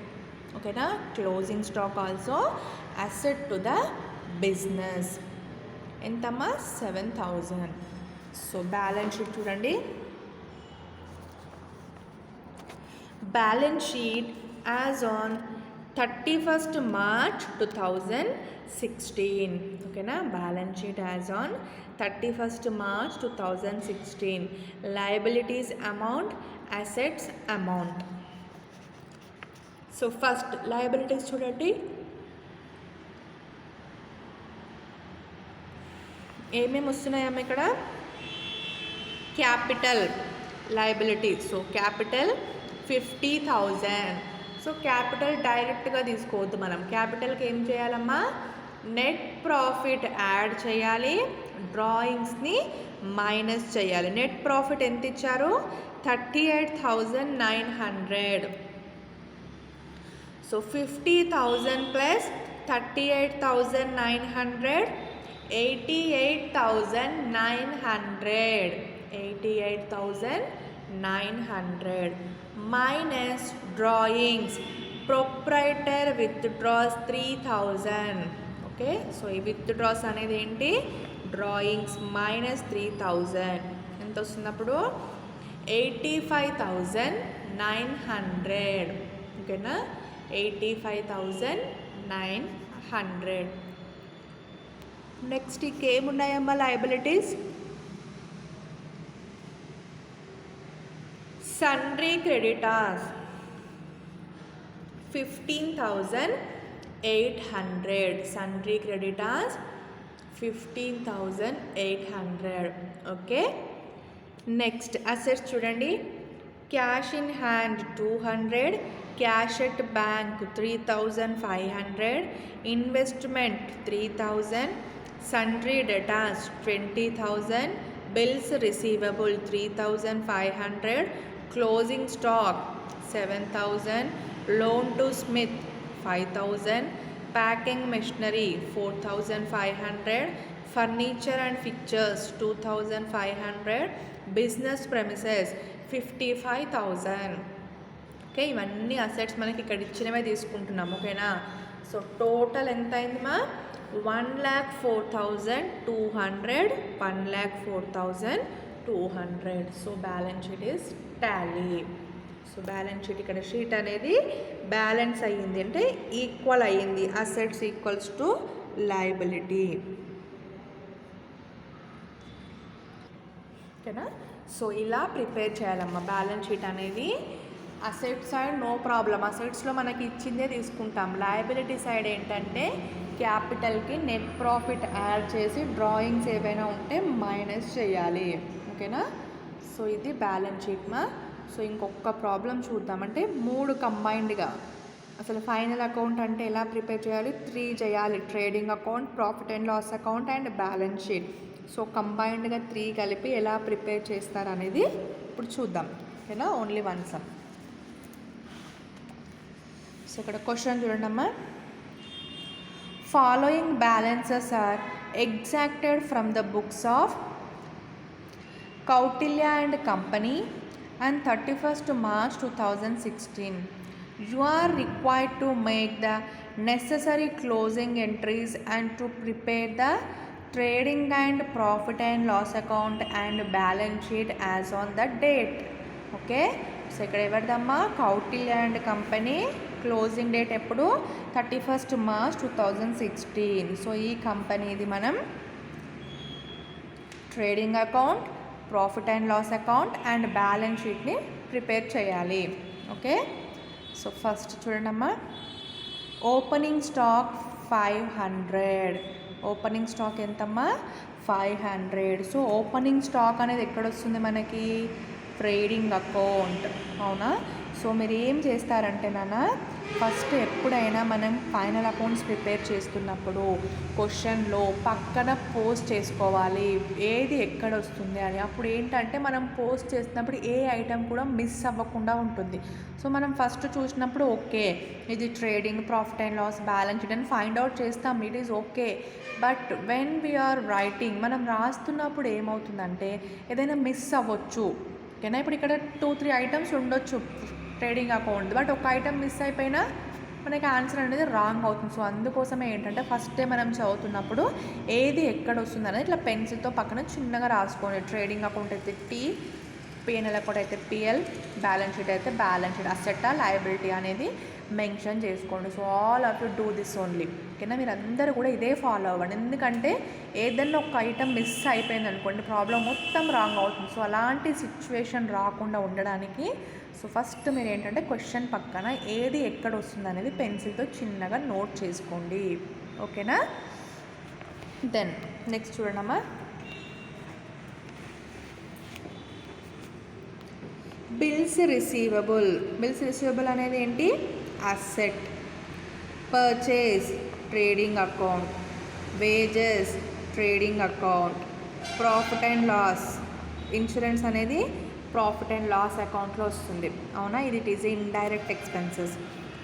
ఓకేనా, closing stock also asset to the business. ఎంతమ్మా, 7,000. సో బ్యాలెన్స్ షీట్ చూడండి. Balance sheet as on 31st March 2016. ఓకేనా, balance sheet as on 31st March 2016. Liabilities amount, assets amount. So first liabilities చూడండి. ఏమేమి వస్తున్నాయమ్మా ఇక్కడ, capital liability. So capital 50,000. So capital డైరెక్ట్గా తీసుకోవద్దు మనం. క్యాపిటల్కి ఏం చేయాలమ్మా, నెట్ ప్రాఫిట్ యాడ్ చేయాలి, డ్రాయింగ్స్ని మైనస్ చేయాలి. నెట్ ప్రాఫిట్ ఎంత ఇచ్చారు, 38,900. So 50,000 plus 38,900, 88,900. 900 minus drawings. Proprietor withdraws 3000. Okay, so ఈ విత్డ్రాస్ అనేది ఏంటి, డ్రాయింగ్స్ మైనస్ 3000 ఎంత వస్తున్నప్పుడు 85,900. ఓకేనా, 85,900. Next ఇంకేమున్నాయమ్మా liabilities, సన్రీ creditors 15,800. సన్రీ creditors 15,800. Okay, next assets చూడండి, cash in hand 200, cash at bank 3,500, investment 3,000, సన్రీ debtors 20,000, bills receivable 3,500, closing stock 7,000, loan to Smith 5,000, packing machinery 4,500, furniture and fixtures 2,500, business premises 55,000. Okay, ఇవన్నీ అసెట్స్ మనకి ఇక్కడ ఇచ్చినవే తీసుకుంటున్నాం. ఓకేనా, సో టోటల్ ఎంత అయింది మా 1,04,200, 1,04,200. So balance sheet is Tally. So balance sheet ఇక్కడ షీట్ అనేది బ్యాలెన్స్ అయ్యింది అంటే ఈక్వల్ అయ్యింది, అసెట్స్ ఈక్వల్స్ టు లయబిలిటీ. ఓకేనా, సో ఇలా ప్రిపేర్ చేయాలమ్మా బ్యాలెన్స్ షీట్ అనేది. అసెట్ సైడ్ నో ప్రాబ్లం, అసెట్స్లో మనకి ఇచ్చిందే తీసుకుంటాం. లయబిలిటీ సైడ్ ఏంటంటే క్యాపిటల్కి నెట్ ప్రాఫిట్ యాడ్ చేసి డ్రాయింగ్స్ ఏవైనా ఉంటే మైనస్ చేయాలి. ఓకేనా, సో ఇది బ్యాలెన్స్ షీట్ మా. సో ఇంకొక ప్రాబ్లం చూద్దామంటే 3 కంబైన్డ్గా అసలు ఫైనల్ అకౌంట్ అంటే ఎలా ప్రిపేర్ చేయాలి, 3 చేయాలి, trading account, profit and loss account and balance sheet. So కంబైన్డ్గా 3 కలిపి ఎలా ప్రిపేర్ చేస్తారు అనేది ఇప్పుడు చూద్దాం. ఓకేనా, ఓన్లీ వన్ సమ్. సో ఇక్కడ క్వశ్చన్ చూడండి అమ్మా, following balances are extracted from the books of Kautilya and company and 31st March 2016. You are required to make the necessary closing entries and to prepare the trading and profit and loss account and balance sheet as on the date. Okay, so ఇక్కడ ఎవరిదమ్మా, Kautilya and company, closing date ఎప్పుడు 31st March 2016. సో ఈ కంపెనీది మనం trading account, profit and loss account and balance షీట్ని ప్రిపేర్ చేయాలి. ఓకే, సో ఫస్ట్ చూడండమ్మా, ఓపెనింగ్ స్టాక్ 500. ఓపెనింగ్ స్టాక్ ఎంతమ్మా, 500. సో ఓపెనింగ్ స్టాక్ అనేది ఎక్కడ వస్తుంది మనకి, ట్రేడింగ్ అకౌంట్. అవునా, సో మీరు ఏం చేస్తారంటే నాన్న, ఫస్ట్ ఎప్పుడైనా మనం ఫైనల్ అకౌంట్స్ ప్రిపేర్ చేస్తున్నప్పుడు క్వశ్చన్లో పక్కన పోస్ట్ చేసుకోవాలి ఏది ఎక్కడ వస్తుంది అని. అప్పుడు ఏంటంటే మనం పోస్ట్ చేసినప్పుడు ఏ ఐటెం కూడా మిస్ అవ్వకుండా ఉంటుంది. సో మనం ఫస్ట్ చూసినప్పుడు ఓకే ఇది trading, profit and loss, balance sheet అని ఫైండ్ అవుట్ చేస్తాం, it is okay. But when we are writing, మనం రాస్తున్నప్పుడు ఏమవుతుందంటే ఏదైనా మిస్ అవ్వచ్చు. ఓకేనా, ఇప్పుడు ఇక్కడ 2-3 ఐటమ్స్ ఉండొచ్చు ట్రేడింగ్ అకౌంట్, బట్ ఒక ఐటమ్ మిస్ అయిపోయినా మనకి ఆన్సర్ అనేది రాంగ్ అవుతుంది. సో అందుకోసమే ఏంటంటే ఫస్ట్ డే మనం చదువుతున్నప్పుడు ఏది ఎక్కడ వస్తుంది అనేది ఇట్లా పెన్సిల్తో పక్కన చిన్నగా రాసుకోండి. ట్రేడింగ్ అకౌంట్ అయితే టీ, పిఎన్ఎల్ అకౌంట్ అయితే పిఎల్, బ్యాలెన్స్ షీట్ అయితే బ్యాలెన్స్ షీట్, అసెట్ లయబిలిటీ అనేది మెన్షన్ చేసుకోండి. So all of you do this only. ఓకేనా, మీరు అందరూ కూడా ఇదే ఫాలో అవ్వండి. ఎందుకంటే ఏదైనా ఒక ఐటమ్ మిస్ అయిపోయింది అనుకోండి, ప్రాబ్లం మొత్తం రాంగ్ అవుతుంది. సో అలాంటి సిచ్యువేషన్ రాకుండా ఉండడానికి సో ఫస్ట్ మీరు ఏంటంటే క్వశ్చన్ పక్కన ఏది ఎక్కడ వస్తుంది అనేది పెన్సిల్తో చిన్నగా నోట్ చేసుకోండి. ఓకేనా, దెన్ నెక్స్ట్ చూడండమ్మా, బిల్స్ రిసీవబుల్. బిల్స్ రిసీవబుల్ అనేది ఏంటి, asset. Purchase trading account, wages trading account, profit and loss, insurance అనేది ప్రాఫిట్ అండ్ లాస్ అకౌంట్లో వస్తుంది. అవునా, ఇది it is indirect expenses.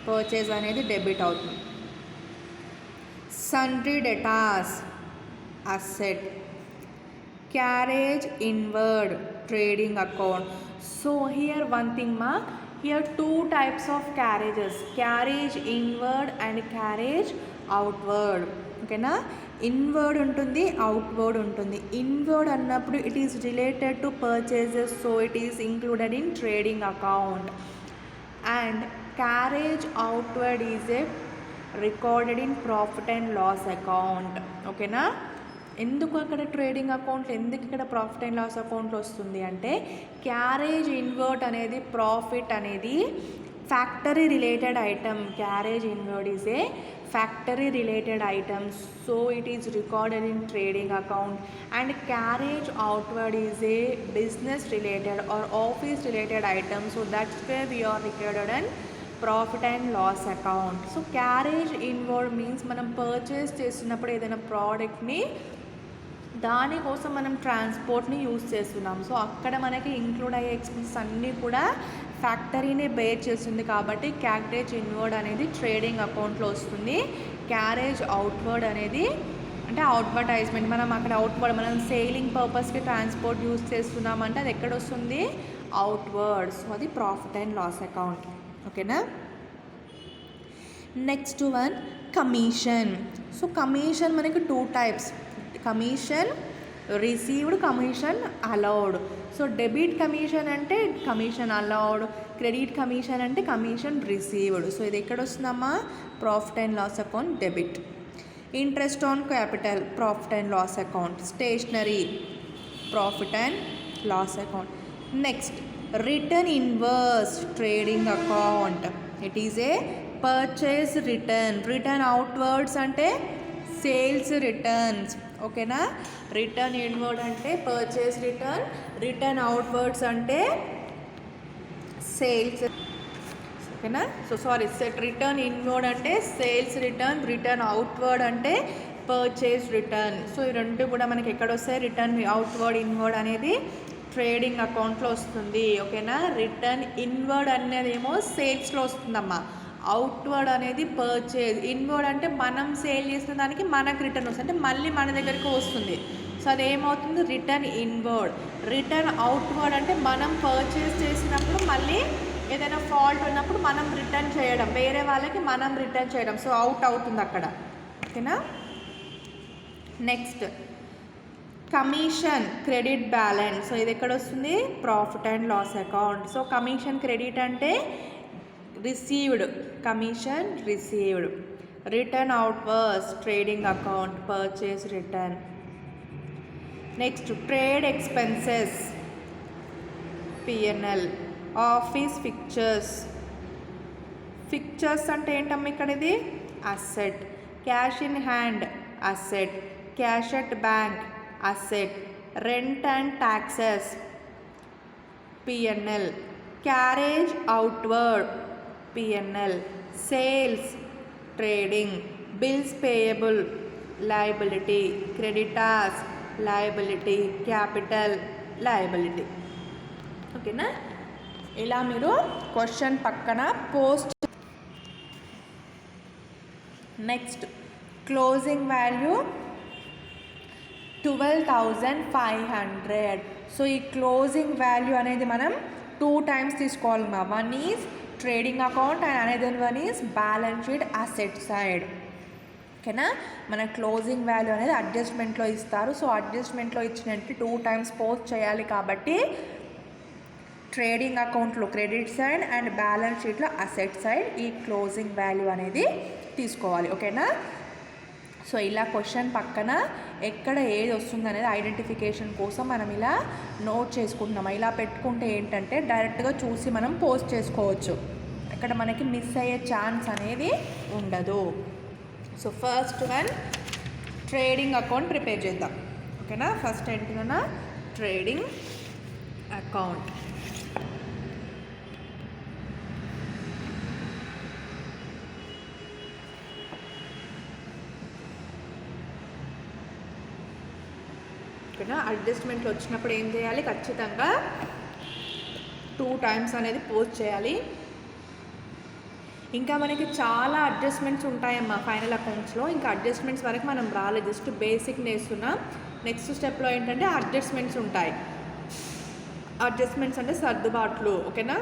Purchase అనేది డెబిట్ అవుతుంది. Sundry debtors asset. Carriage inward trading account. So here one thing ma, here two types of carriages, carriage inward and carriage outward. ఓకేనా, ఇన్వర్డ్ ఉంటుంది, అవుట్వర్డ్ ఉంటుంది. ఇన్వర్డ్ అన్నప్పుడు it is related to purchases, so it is included in trading account. And carriage outward is a recorded in profit and loss account. ఓకేనా, ఎందుకు అక్కడ ట్రేడింగ్ అకౌంట్, ఎందుకు ఇక్కడ ప్రాఫిట్ అండ్ లాస్ అకౌంట్లో వస్తుంది అంటే క్యారేజ్ ఇన్వర్ట్ అనేది ప్రాఫిట్ అనేది factory related item. Carriage inward is a factory related items, so it is recorded in trading account. And carriage outward is a business related or office related item, so that's way we are recorded and profit and loss account. So carriage inward means మనం పర్చేస్ చేసినప్పుడు ఏదైనా ప్రోడక్ట్ని దానికోసం మనం ట్రాన్స్పోర్ట్ని యూజ్ చేస్తున్నాం, సో అక్కడ మనకి ఇంక్లూడ్ అయ్యే ఎక్స్పెన్సెస్ అన్నీ కూడా ఫ్యాక్టరీనే బేర్ చేస్తుంది. కాబట్టి క్యారేజ్ ఇన్వర్డ్ అనేది ట్రేడింగ్ అకౌంట్లో వస్తుంది. క్యారేజ్ అవుట్వర్డ్ అనేది అంటే అడ్వర్టైజ్మెంట్, మనం అక్కడ అవుట్వర్డ్ మనం సేలింగ్ పర్పస్కి ట్రాన్స్పోర్ట్ యూజ్ చేస్తున్నామంటే అది ఎక్కడ వస్తుంది, అవుట్వర్డ్. సో అది ప్రాఫిట్ అండ్ లాస్ అకౌంట్. ఓకేనా, next one commission. So commission మనకి two types, commission received, commission allowed. So debit commission అంటే కమిషన్ అలౌడ్, క్రెడిట్ కమిషన్ అంటే కమిషన్ రిసీవ్డ్. సో ఇది ఎక్కడ వస్తుందమ్మా, profit and loss account debit. Interest on capital profit and loss account. Stationery profit and loss account. Next return inwards trading account, it is a purchase return. Return outwards అంటే సేల్స్ రిటర్న్స్. ఓకేనా, రిటర్న్ ఇన్వర్డ్ అంటే పర్చేస్ రిటర్న్, రిటర్న్ అవుట్వర్డ్స్ అంటే సేల్స్. ఓకేనా, so sorry set return inward అంటే సేల్స్ రిటర్న్, రిటర్న్ అవుట్వర్డ్ అంటే పర్చేస్ రిటర్న్. సో ఈ రెండు కూడా మనకి ఎక్కడ వస్తాయి, రిటర్న్ అవుట్వర్డ్ ఇన్వర్డ్ అనేది ట్రేడింగ్ అకౌంట్లో వస్తుంది. ఓకేనా, రిటర్న్ ఇన్వర్డ్ అనేది ఏమో సేల్స్లో వస్తుందమ్మా, అవుట్వర్డ్ అనేది పర్చేజ్. ఇన్వర్డ్ అంటే మనం సేల్ చేసిన దానికి మనకు రిటర్న్ వస్తుంది, అంటే మళ్ళీ మన దగ్గరికి వస్తుంది. సో అది ఏమవుతుంది, రిటర్న్ ఇన్వర్డ్. రిటర్న్ అవుట్వర్డ్ అంటే మనం పర్చేజ్ చేసినప్పుడు మళ్ళీ ఏదైనా ఫాల్ట్ ఉన్నప్పుడు మనం రిటర్న్ చేయడం, వేరే వాళ్ళకి మనం రిటర్న్ చేయడం, సో అవుట్ అవుతుంది అక్కడ. ఓకేనా, next commission credit balance. So ఇది ఎక్కడ వస్తుంది, profit and loss account. So commission credit అంటే received, commission received. Return outwards trading account, purchase return. Next trade expenses PNL. Office fixtures, fixtures అంటే ఏంటమ్మా ఇక్కడ ఇది asset. Cash in hand asset, cash at bank asset. Rent and taxes PNL. Carriage outward PNL. Sales trading. Bills payable liability. Creditors liability. Capital liability. ఓకేనా, ఇలా మీరు క్వశ్చన్ పక్కన post. Next closing value 12,500. So ఈ క్లోజింగ్ వాల్యూ అనేది మనం 2 times తీసుకోవాలి మా. One is trading account and another one is balance sheet asset side. ఓకేనా, మన క్లోజింగ్ వాల్యూ అనేది అడ్జస్ట్మెంట్లో ఇస్తారు. సో అడ్జస్ట్మెంట్లో ఇచ్చినట్టు 2 times పోస్ట్ చేయాలి. కాబట్టి ట్రేడింగ్ అకౌంట్లో క్రెడిట్ సైడ్ అండ్ బ్యాలెన్స్ షీట్లో అసెట్ సైడ్ ఈ క్లోజింగ్ వాల్యూ అనేది తీసుకోవాలి. ఓకేనా, సో ఇలా క్వశ్చన్ పక్కన ఎక్కడ ఏది వస్తుంది అనేది ఐడెంటిఫికేషన్ కోసం మనం ఇలా నోట్ చేసుకుంటున్నాం. ఇలా పెట్టుకుంటే ఏంటంటే డైరెక్ట్గా చూసి మనం పోస్ట్ చేసుకోవచ్చు, ఇక్కడ మనకి మిస్ అయ్యే ఛాన్స్ అనేది ఉండదు. So first one trading account prepare చేద్దాం. ఓకేనా, ఫస్ట్ ఏంటిదన్నా ట్రేడింగ్ అకౌంట్. ఓకేనా, అడ్జస్ట్మెంట్లు వచ్చినప్పుడు ఏం చేయాలి, ఖచ్చితంగా 2 times అనేది పోస్ట్ చేయాలి. ఇంకా మనకి చాలా అడ్జస్ట్మెంట్స్ ఉంటాయమ్మా ఫైనల్ అకౌంట్స్లో. ఇంకా అడ్జస్ట్మెంట్స్ వరకు మనం రాలేదు, జస్ట్ బేసిక్ నేస్తున్నాం. నెక్స్ట్ స్టెప్లో ఏంటంటే అడ్జస్ట్మెంట్స్ ఉంటాయి. అడ్జస్ట్మెంట్స్ అంటే సర్దుబాట్లు, ఓకేనా.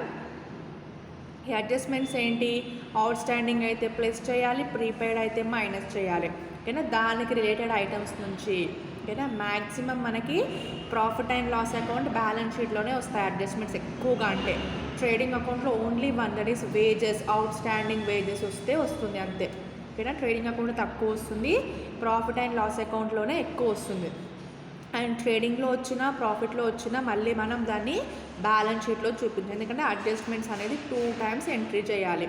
ఈ అడ్జస్ట్మెంట్స్ ఏంటి, అవుట్ స్టాండింగ్ అయితే ప్లస్ చేయాలి, ప్రీపెయిడ్ అయితే మైనస్ చేయాలి, ఓకేనా. దానికి రిలేటెడ్ ఐటమ్స్ నుంచి, ఓకేనా. మ్యాక్సిమం మనకి profit and loss account balance షీట్లోనే వస్తాయి అడ్జస్ట్మెంట్స్ ఎక్కువగా. అంటే ట్రేడింగ్ అకౌంట్లో only one, that is wages, outstanding wages వస్తుంది అంతే, ఓకేనా. ట్రేడింగ్ అకౌంట్ తక్కువ వస్తుంది, ప్రాఫిట్ అండ్ లాస్ అకౌంట్లోనే ఎక్కువ వస్తుంది. అండ్ ట్రేడింగ్లో వచ్చిన ప్రాఫిట్లో వచ్చిన మళ్ళీ మనం దాన్ని బ్యాలెన్స్ షీట్లో చూపించాలి, ఎందుకంటే అడ్జస్ట్మెంట్స్ అనేది 2 times ఎంట్రీ చేయాలి.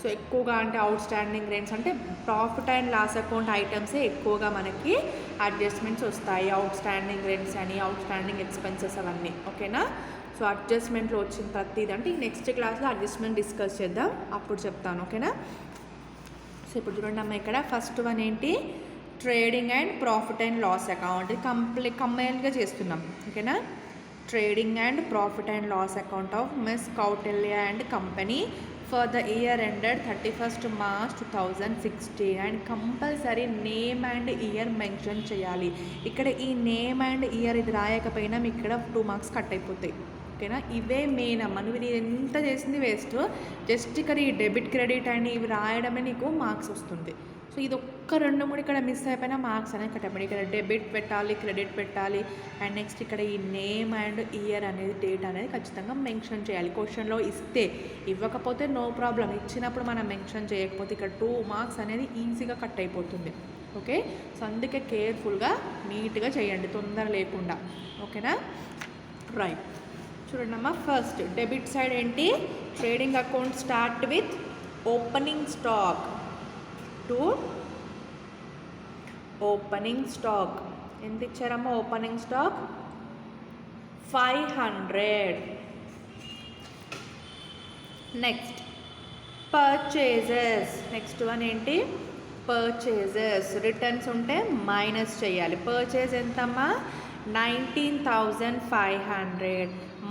సో ఎక్కువగా అంటే అవుట్ స్టాండింగ్ రెంట్స్ అంటే ప్రాఫిట్ అండ్ లాస్ అకౌంట్ ఐటమ్సే ఎక్కువగా మనకి అడ్జస్ట్మెంట్స్ వస్తాయి, అవుట్ స్టాండింగ్ రెంట్స్ అని, అవుట్ స్టాండింగ్ ఎక్స్పెన్సెస్ అవన్నీ, ఓకేనా. సో అడ్జస్ట్మెంట్లో వచ్చిన ప్రతిది అంటే నెక్స్ట్ క్లాస్లో అడ్జస్ట్మెంట్ డిస్కస్ చేద్దాం, అప్పుడు చెప్తాను, ఓకేనా. సో ఇప్పుడు చూడండి అమ్మ, ఇక్కడ ఫస్ట్ వన్ ఏంటి, trading and profit and loss account కంబైన్డ్గా చేస్తున్నాం, ఓకేనా. Trading and profit and loss account of miss Kautilya and company for the year ended 31st March 2016 and compulsory name and year mention చేయాలి. ఇక్కడ ఈ నేమ్ అండ్ ఇయర్ ఇది రాయకపోయినా మీకు ఇక్కడ 2 marks కట్ అయిపోతాయి, ఓకేనా. ఇవే మెయిన్ అమ్మ, నువ్వు ఇది ఎంత చేసింది వేస్ట్, జస్ట్ ఇక్కడ ఈ డెబిట్ క్రెడిట్ అండ్ ఇవి రాయడమే నీకు మార్క్స్ వస్తుంది. సో ఇది ఒక్క 2-3 ఇక్కడ మిస్ అయిపోయినా మార్క్స్ అనేది కట్టబడి, ఇక్కడ డెబిట్ పెట్టాలి, క్రెడిట్ పెట్టాలి, అండ్ నెక్స్ట్ ఇక్కడ ఈ నేమ్ అండ్ ఇయర్ అనేది డేట్ అనేది ఖచ్చితంగా మెన్షన్ చేయాలి. క్వశ్చన్లో ఇస్తే, ఇవ్వకపోతే నో ప్రాబ్లం, ఇచ్చినప్పుడు మనం మెన్షన్ చేయకపోతే ఇక్కడ 2 marks అనేది ఈజీగా కట్ అయిపోతుంది, ఓకే. సో అందుకే కేర్ఫుల్గా నీట్గా చేయండి, తొందర లేకుండా, ఓకేనా. రైట్, చూడండి అమ్మా, ఫస్ట్ డెబిట్ సైడ్ ఏంటి, trading account start with opening stock to opening stock. ఎంత ఇచ్చారమ్మా opening stock, 500. Next purchases, next one ఏంటి, పర్చేజెస్. రిటర్న్స్ ఉంటే మైనస్ చేయాలి. పర్చేజ్ ఎంతమ్మా, 19,500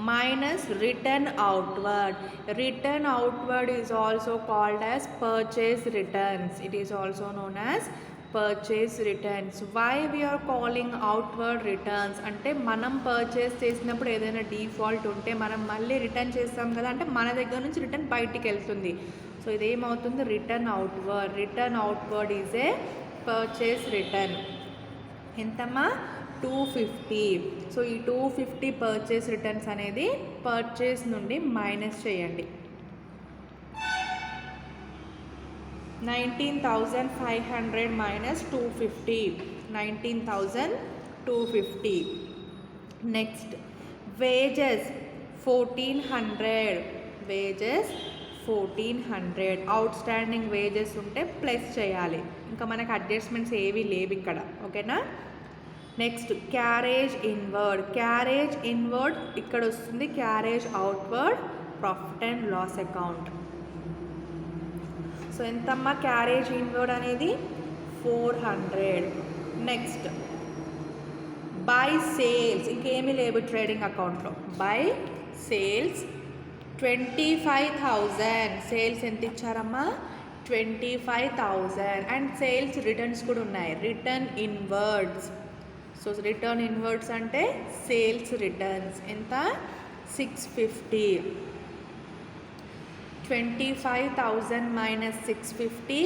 minus return outward. Return outward is also called as purchase returns. It is also known as purchase returns. Why we are calling outward returns అంటే మనం పర్చేస్ చేసినప్పుడు ఏదైనా డిఫాల్ట్ ఉంటే మనం మళ్ళీ రిటర్న్ చేస్తాం కదా, అంటే మన దగ్గర నుంచి రిటర్న్ బయటికి వెళ్తుంది. సో ఇదేమవుతుంది, return outward. Return outward is a purchase return. ఎంతమ్మా, 250. సో ఈ 250 పర్చేస్ రిటర్న్స్ అనేది పర్చేస్ నుండి మైనస్ చేయండి. 19,500 minus 250, 19,250. Next wages 1400, wages 1400. Outstanding wages ఉంటే ప్లస్ చేయాలి, ఇంకా మనకు అడ్జస్ట్మెంట్స్ ఏవి లేవు ఇక్కడ, ఓకేనా. Next carriage inward. Carriage inward ఇక్కడ వస్తుంది, carriage outward profit and loss account. So ఎంతమ్మా క్యారేజ్ ఇన్వర్డ్ అనేది 400. నెక్స్ట్ బై సేల్స్, ఇంకేమీ లేవు ట్రేడింగ్ అకౌంట్లో. By sales 25,000. సేల్స్ ఎంత ఇచ్చారమ్మా, 25,000. అండ్ సేల్స్ రిటర్న్స్ కూడా ఉన్నాయి, return inwards. So return inwards అంటే సేల్స్ రిటర్న్స్ ఎంత, 650. 25,000 minus 650,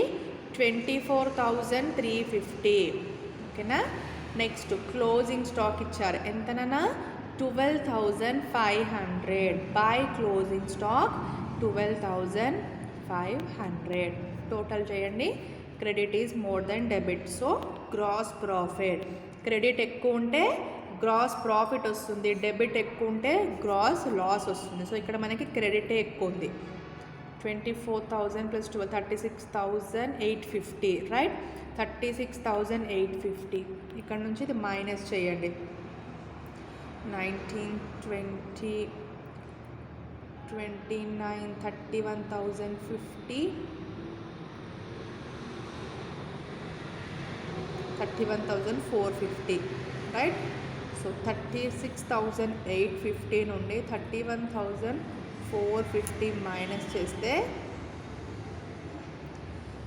24,350, ఓకేనా. నెక్స్ట్ క్లోజింగ్ స్టాక్ ఇచ్చారు, ఎంతనన్నా 12,500. By closing stock 12,500. టోటల్ చేయండి. Credit is more than debit, so gross profit. Credit ఎక్కువ ఉంటే గ్రాస్ ప్రాఫిట్ వస్తుంది, డెబిట్ ఎక్కువ ఉంటే గ్రాస్ లాస్ వస్తుంది. సో ఇక్కడ మనకి క్రెడిటే ఎక్కువ ఉంది. 24,000 plus 12, 36,850, రైట్. 36,850. ఇక్కడ నుంచి ఇది మైనస్ చేయండి. 19, 20, 29, 31,050, 31,450, రైట్. సో 36,850 నుండి 31,450 మైనస్ చేస్తే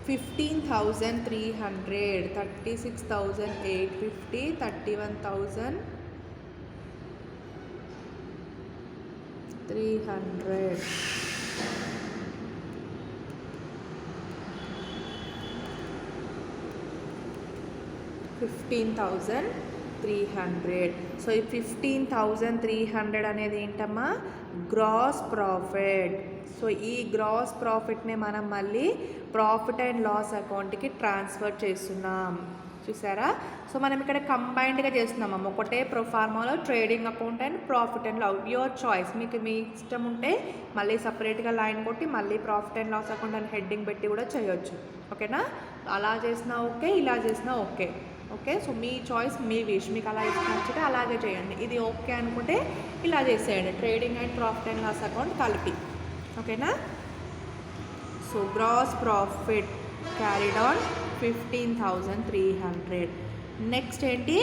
15,300. 36,850, 31,000, 300. 15,300. సో ఈ 15,300 అనేది ఏంటమ్మా, గ్రాస్ ప్రాఫిట్. సో ఈ గ్రాస్ ప్రాఫిట్ని మనం మళ్ళీ ప్రాఫిట్ అండ్ లాస్ అకౌంట్కి ట్రాన్స్ఫర్ చేస్తున్నాం. చూసారా? సో మనం ఇక్కడ కంబైన్డ్గా చేస్తున్నాం. ఒకటే ప్రొఫార్మాలో trading account and profit and loss, your choice. మీకు మీ ఇష్టం ఉంటే మళ్ళీ సపరేట్గా లైన్ కొట్టి మళ్ళీ ప్రాఫిట్ అండ్ లాస్ అకౌంట్ అని హెడ్డింగ్ పెట్టి కూడా చేయొచ్చు. ఓకేనా? అలా చేసినా ఓకే, ఇలా చేసినా ఓకే. ఓకే, సో మీ చాయిస్, మీ విష్. మీకు అలా ఇష్టం వచ్చితే అలాగే చేయండి. ఇది ఓకే అనుకుంటే ఇలా చేసేయండి, trading and profit and loss account కలిపి. ఓకేనా? So gross profit carried on 15,300. Next ఏంటి,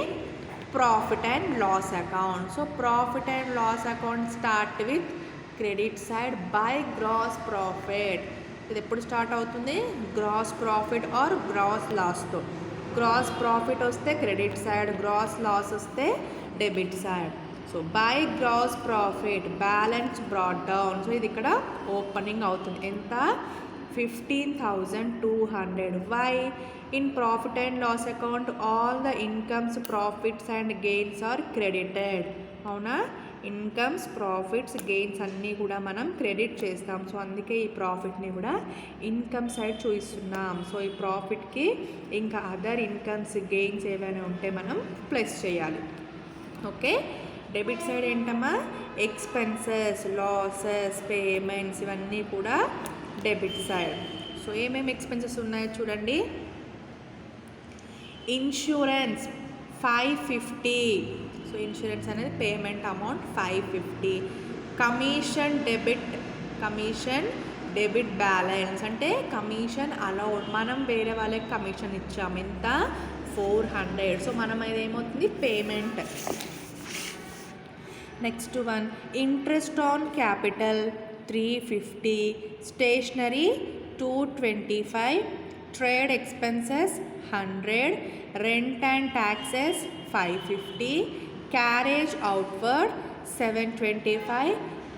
profit and loss account. So profit and loss account start with credit side by gross profit. ఇది ఎప్పుడు స్టార్ట్ అవుతుంది, గ్రాస్ ప్రాఫిట్ ఆర్ గ్రాస్ లాస్తో. గ్రాస్ ప్రాఫిట్ వస్తే క్రెడిట్ సైడ్, గ్రాస్ లాస్ వస్తే debit side. So by gross profit balance brought down. So ఇది ఇక్కడ ఓపెనింగ్ అవుతుంది. ఎంత, 15,200. Why, in profit and loss account all the incomes, profits and gains are credited. అవునా? ఇన్కమ్స్, ప్రాఫిట్స్, గెయిన్స్ అన్నీ కూడా మనం క్రెడిట్ చేస్తాం. సో అందుకే ఈ ప్రాఫిట్ని కూడా ఇన్కమ్ సైడ్ చూపిస్తున్నాం. సో ఈ ప్రాఫిట్కి ఇంకా అదర్ ఇన్కమ్స్, గెయిన్స్ ఏవైనా ఉంటే మనం ప్లస్ చేయాలి. ఓకే, డెబిట్ సైడ్ ఏంటమ్మా, ఎక్స్పెన్సెస్, లాసెస్, పేమెంట్స్, ఇవన్నీ కూడా డెబిట్ సైడ్. సో ఏమేమి ఎక్స్పెన్సెస్ ఉన్నాయో చూడండి. ఇన్సూరెన్స్ 550. సో ఇన్సూరెన్స్ అనేది payment amount 550. Commission debit balance అంటే కమిషన్ అలౌడ్, మనం వేరే వాళ్ళకి కమిషన్ ఇచ్చాము. ఎంత, 400. సో మనం అది ఏమవుతుంది, payment. Next one, interest on capital 350. Stationery 225. Trade expenses 100. Rent and taxes 550. Carriage outward 725.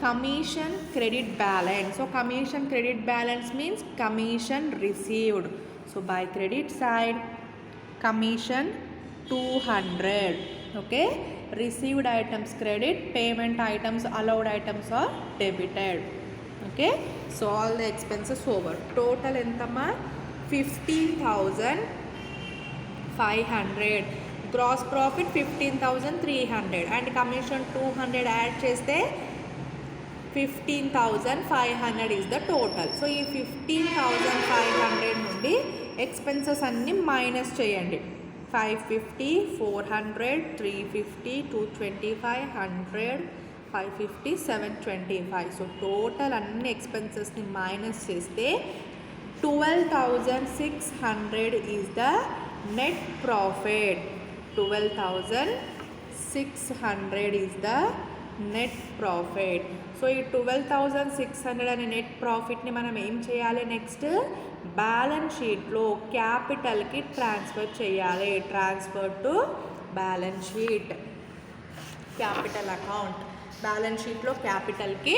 Commission credit balance. So commission credit balance means commission received. So by credit side commission 200. Okay, received items credit, payment items, allowed items are debited. Okay, so all the expenses over. Total ఎంతమ్మా, 15,500. Gross profit 15,300 and commission 200 add చేస్తే 15,500 ఈజ్ ద టోటల్. సో ఈ 15,500 నుండి ఎక్స్పెన్సెస్ అన్నీ మైనస్ చేయండి. 550, 400, 350, 225, 100, 550, 725. సో టోటల్ అన్ని ఎక్స్పెన్సెస్ని మైనస్ చేస్తే 12,600 is the net profit. 12,600 is the net profit. So ఈ 12,600 అనే నెట్ ప్రాఫిట్ని మనం ఏం చేయాలి, నెక్స్ట్ బ్యాలెన్స్ షీట్లో క్యాపిటల్కి ట్రాన్స్ఫర్ చేయాలి. Transfer to balance sheet, capital account. Balance షీట్లో క్యాపిటల్కి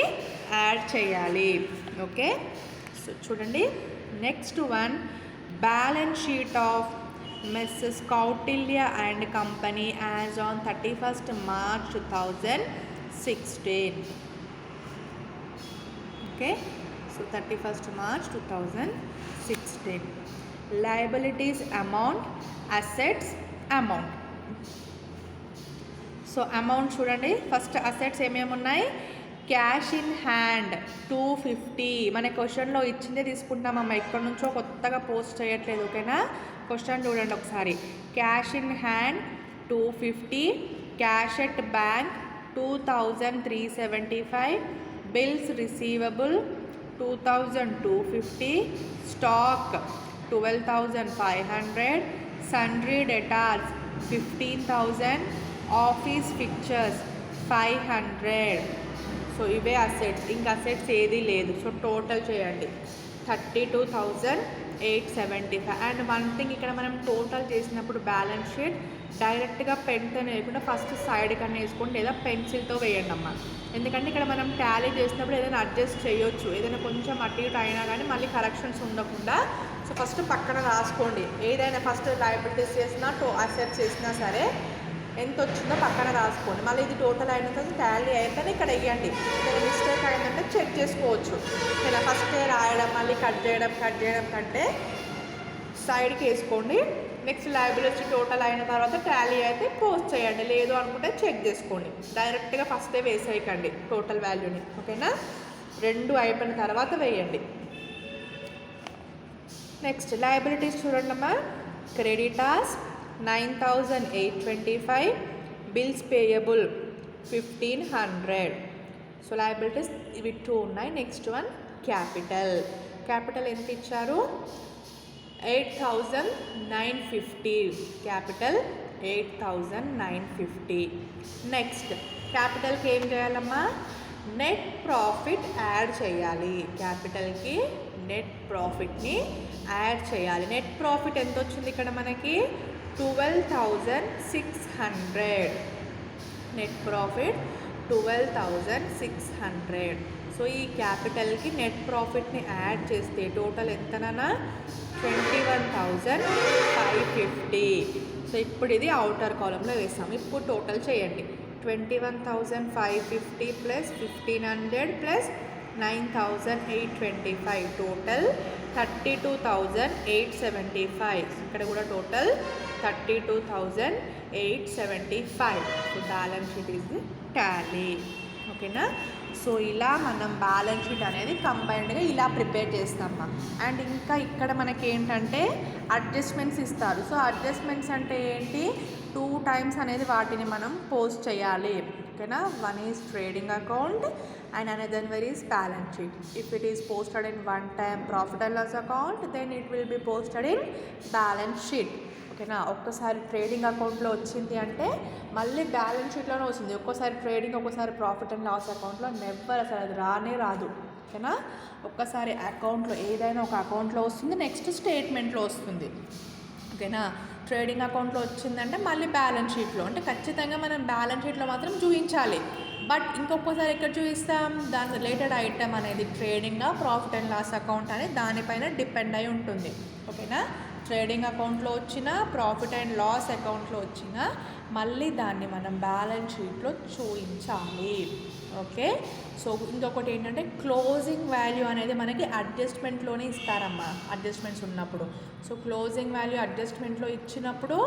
యాడ్ చేయాలి. ఓకే, సో చూడండి next one, balance sheet of Mrs. Kautilya and Company as on 31st March 2016. Okay, so 31st March 2016. Liabilities amount, assets amount. So amount చూడండి, ఫస్ట్ అసెట్స్ ఏమేమి ఉన్నాయి, క్యాష్ ఇన్ హ్యాండ్ 250. మన క్వశ్చన్లో ఇచ్చిందే తీసుకుంటున్నామమ్మ, ఎక్కడి నుంచో కొత్తగా పోస్ట్ చేయట్లేదు. ఓకేనా, క్వశ్చన్ చూడండి ఒకసారి. Cash in hand 250. Cash at bank 2,375. Bills receivable 2,250. Stock 12,500. సన్రీ debtors 15,000. Office fixtures 500. So ఇవే అసెట్స్, ఇంకా అసెట్స్ ఏది లేదు. సో టోటల్ చేయండి 32,875. అండ్ వన్ థింగ్, ఇక్కడ మనం టోటల్ చేసినప్పుడు బ్యాలెన్స్ షీట్ డైరెక్ట్గా పెన్తో వేయకుండా ఫస్ట్ సైడ్ కన్నా వేసుకోండి లేదా పెన్సిల్తో వేయండి అమ్మ. ఎందుకంటే ఇక్కడ మనం టాలీ చేసినప్పుడు ఏదైనా అడ్జస్ట్ చేయొచ్చు, ఏదైనా కొంచెం అటు ఇటు అయినా కానీ మళ్ళీ కరెక్షన్స్ ఉండకుండా. సో ఫస్ట్ పక్కన రాసుకోండి, ఏదైనా ఫస్ట్ లయబిలిటీస్ చేసినా అసెట్స్ చేసినా సరే ఎంత వచ్చిందో పక్కన రాసుకోండి. మళ్ళీ ఇది టోటల్ అయిన తర్వాత టాలీ అయితేనే ఇక్కడ వేయండి. ఏదైనా మిస్టేక్ అయిందంటే చెక్ చేసుకోవచ్చు. ఇలా ఫస్టే రాయడం మళ్ళీ కట్ చేయడం కంటే సైడ్కి వేసుకోండి. నెక్స్ట్ లయబిలిటీ టోటల్ అయిన తర్వాత టాలీ అయితే పోస్ట్ చేయండి, లేదు అనుకుంటే చెక్ చేసుకోండి. డైరెక్ట్గా ఫస్టే వేసేయకండి టోటల్ వాల్యూని, ఓకేనా. రెండు అయిపోయిన తర్వాత వేయండి. నెక్స్ట్ లయబిలిటీస్ చూడండమ్మా. Creditors 9,825, bills payable 1,500. So liabilities ఇవి 2 ఉన్నాయి. నెక్స్ట్ వన్ క్యాపిటల్ ఎంత ఇచ్చారు? 8,950. క్యాపిటల్ 8,950. నెక్స్ట్ క్యాపిటల్కి ఏం చేయాలమ్మా? నెట్ ప్రాఫిట్ యాడ్ చేయాలి. క్యాపిటల్కి నెట్ ప్రాఫిట్ని యాడ్ చేయాలి. నెట్ ప్రాఫిట్ ఎంత వచ్చింది ఇక్కడ మనకి? 12,600. Net profit 12,600. సో ఈ క్యాపిటల్కి నెట్ ప్రాఫిట్ని యాడ్ చేస్తే టోటల్ ఎంతనన్నా? 21,550. సో ఇప్పుడు ఇది అవుటర్ కాలంలో వేస్తాం. ఇప్పుడు టోటల్ చేయండి. 21,550 ప్లస్ 1,500 ప్లస్ 9,825, టోటల్ 32,875. ఇక్కడ కూడా total 32,875. So balance sheet is Tally, ఓకేనా. సో ఇలా మనం బ్యాలెన్స్ షీట్ అనేది కంబైన్డ్గా ఇలా ప్రిపేర్ చేస్తామా. అండ్ ఇంకా ఇక్కడ మనకి ఏంటంటే అడ్జస్ట్మెంట్స్ ఇస్తారు. సో అడ్జస్ట్మెంట్స్ అంటే ఏంటి? 2 times అనేది వాటిని మనం పోస్ట్ చేయాలి, ఓకేనా. One is trading account and another one is balance sheet. If it is posted in one time profit and loss account, then it will be posted in balance sheet, ఓకేనా. ఒక్కసారి ట్రేడింగ్ అకౌంట్లో వచ్చింది అంటే మళ్ళీ బ్యాలెన్స్ షీట్లోనే వస్తుంది. ఒక్కోసారి ట్రేడింగ్, ఒక్కోసారి ప్రాఫిట్ అండ్ లాస్ అకౌంట్లో నెవర్ అసలు అది రాదు, ఓకేనా. ఒక్కసారి అకౌంట్లో ఏదైనా ఒక అకౌంట్లో వస్తుంది, నెక్స్ట్ స్టేట్మెంట్లో వస్తుంది, ఓకేనా. ట్రేడింగ్ అకౌంట్లో వచ్చిందంటే మళ్ళీ బ్యాలెన్స్ షీట్లో, అంటే ఖచ్చితంగా మనం బ్యాలెన్స్ షీట్లో మాత్రం చూపించాలి. బట్ ఇంకొకసారి ఎక్కడ చూపిస్తాం? దాని రిలేటెడ్ ఐటమ్ అనేది trading, profit and loss account అనేది దానిపైన డిపెండ్ అయి ఉంటుంది, ఓకేనా. ట్రేడింగ్ అకౌంట్లో వచ్చిన, ప్రాఫిట్ అండ్ లాస్ అకౌంట్లో వచ్చిన మళ్ళీ దాన్ని మనం బ్యాలెన్స్ షీట్లో చూపించాలి, ఓకే. సో ఇంకొకటి ఏంటంటే క్లోజింగ్ వాల్యూ అనేది మనకి అడ్జస్ట్మెంట్లోనే ఇస్తారమ్మా, అడ్జస్ట్మెంట్స్ ఉన్నప్పుడు. సో క్లోజింగ్ వాల్యూ అడ్జస్ట్మెంట్లో ఇచ్చినప్పుడు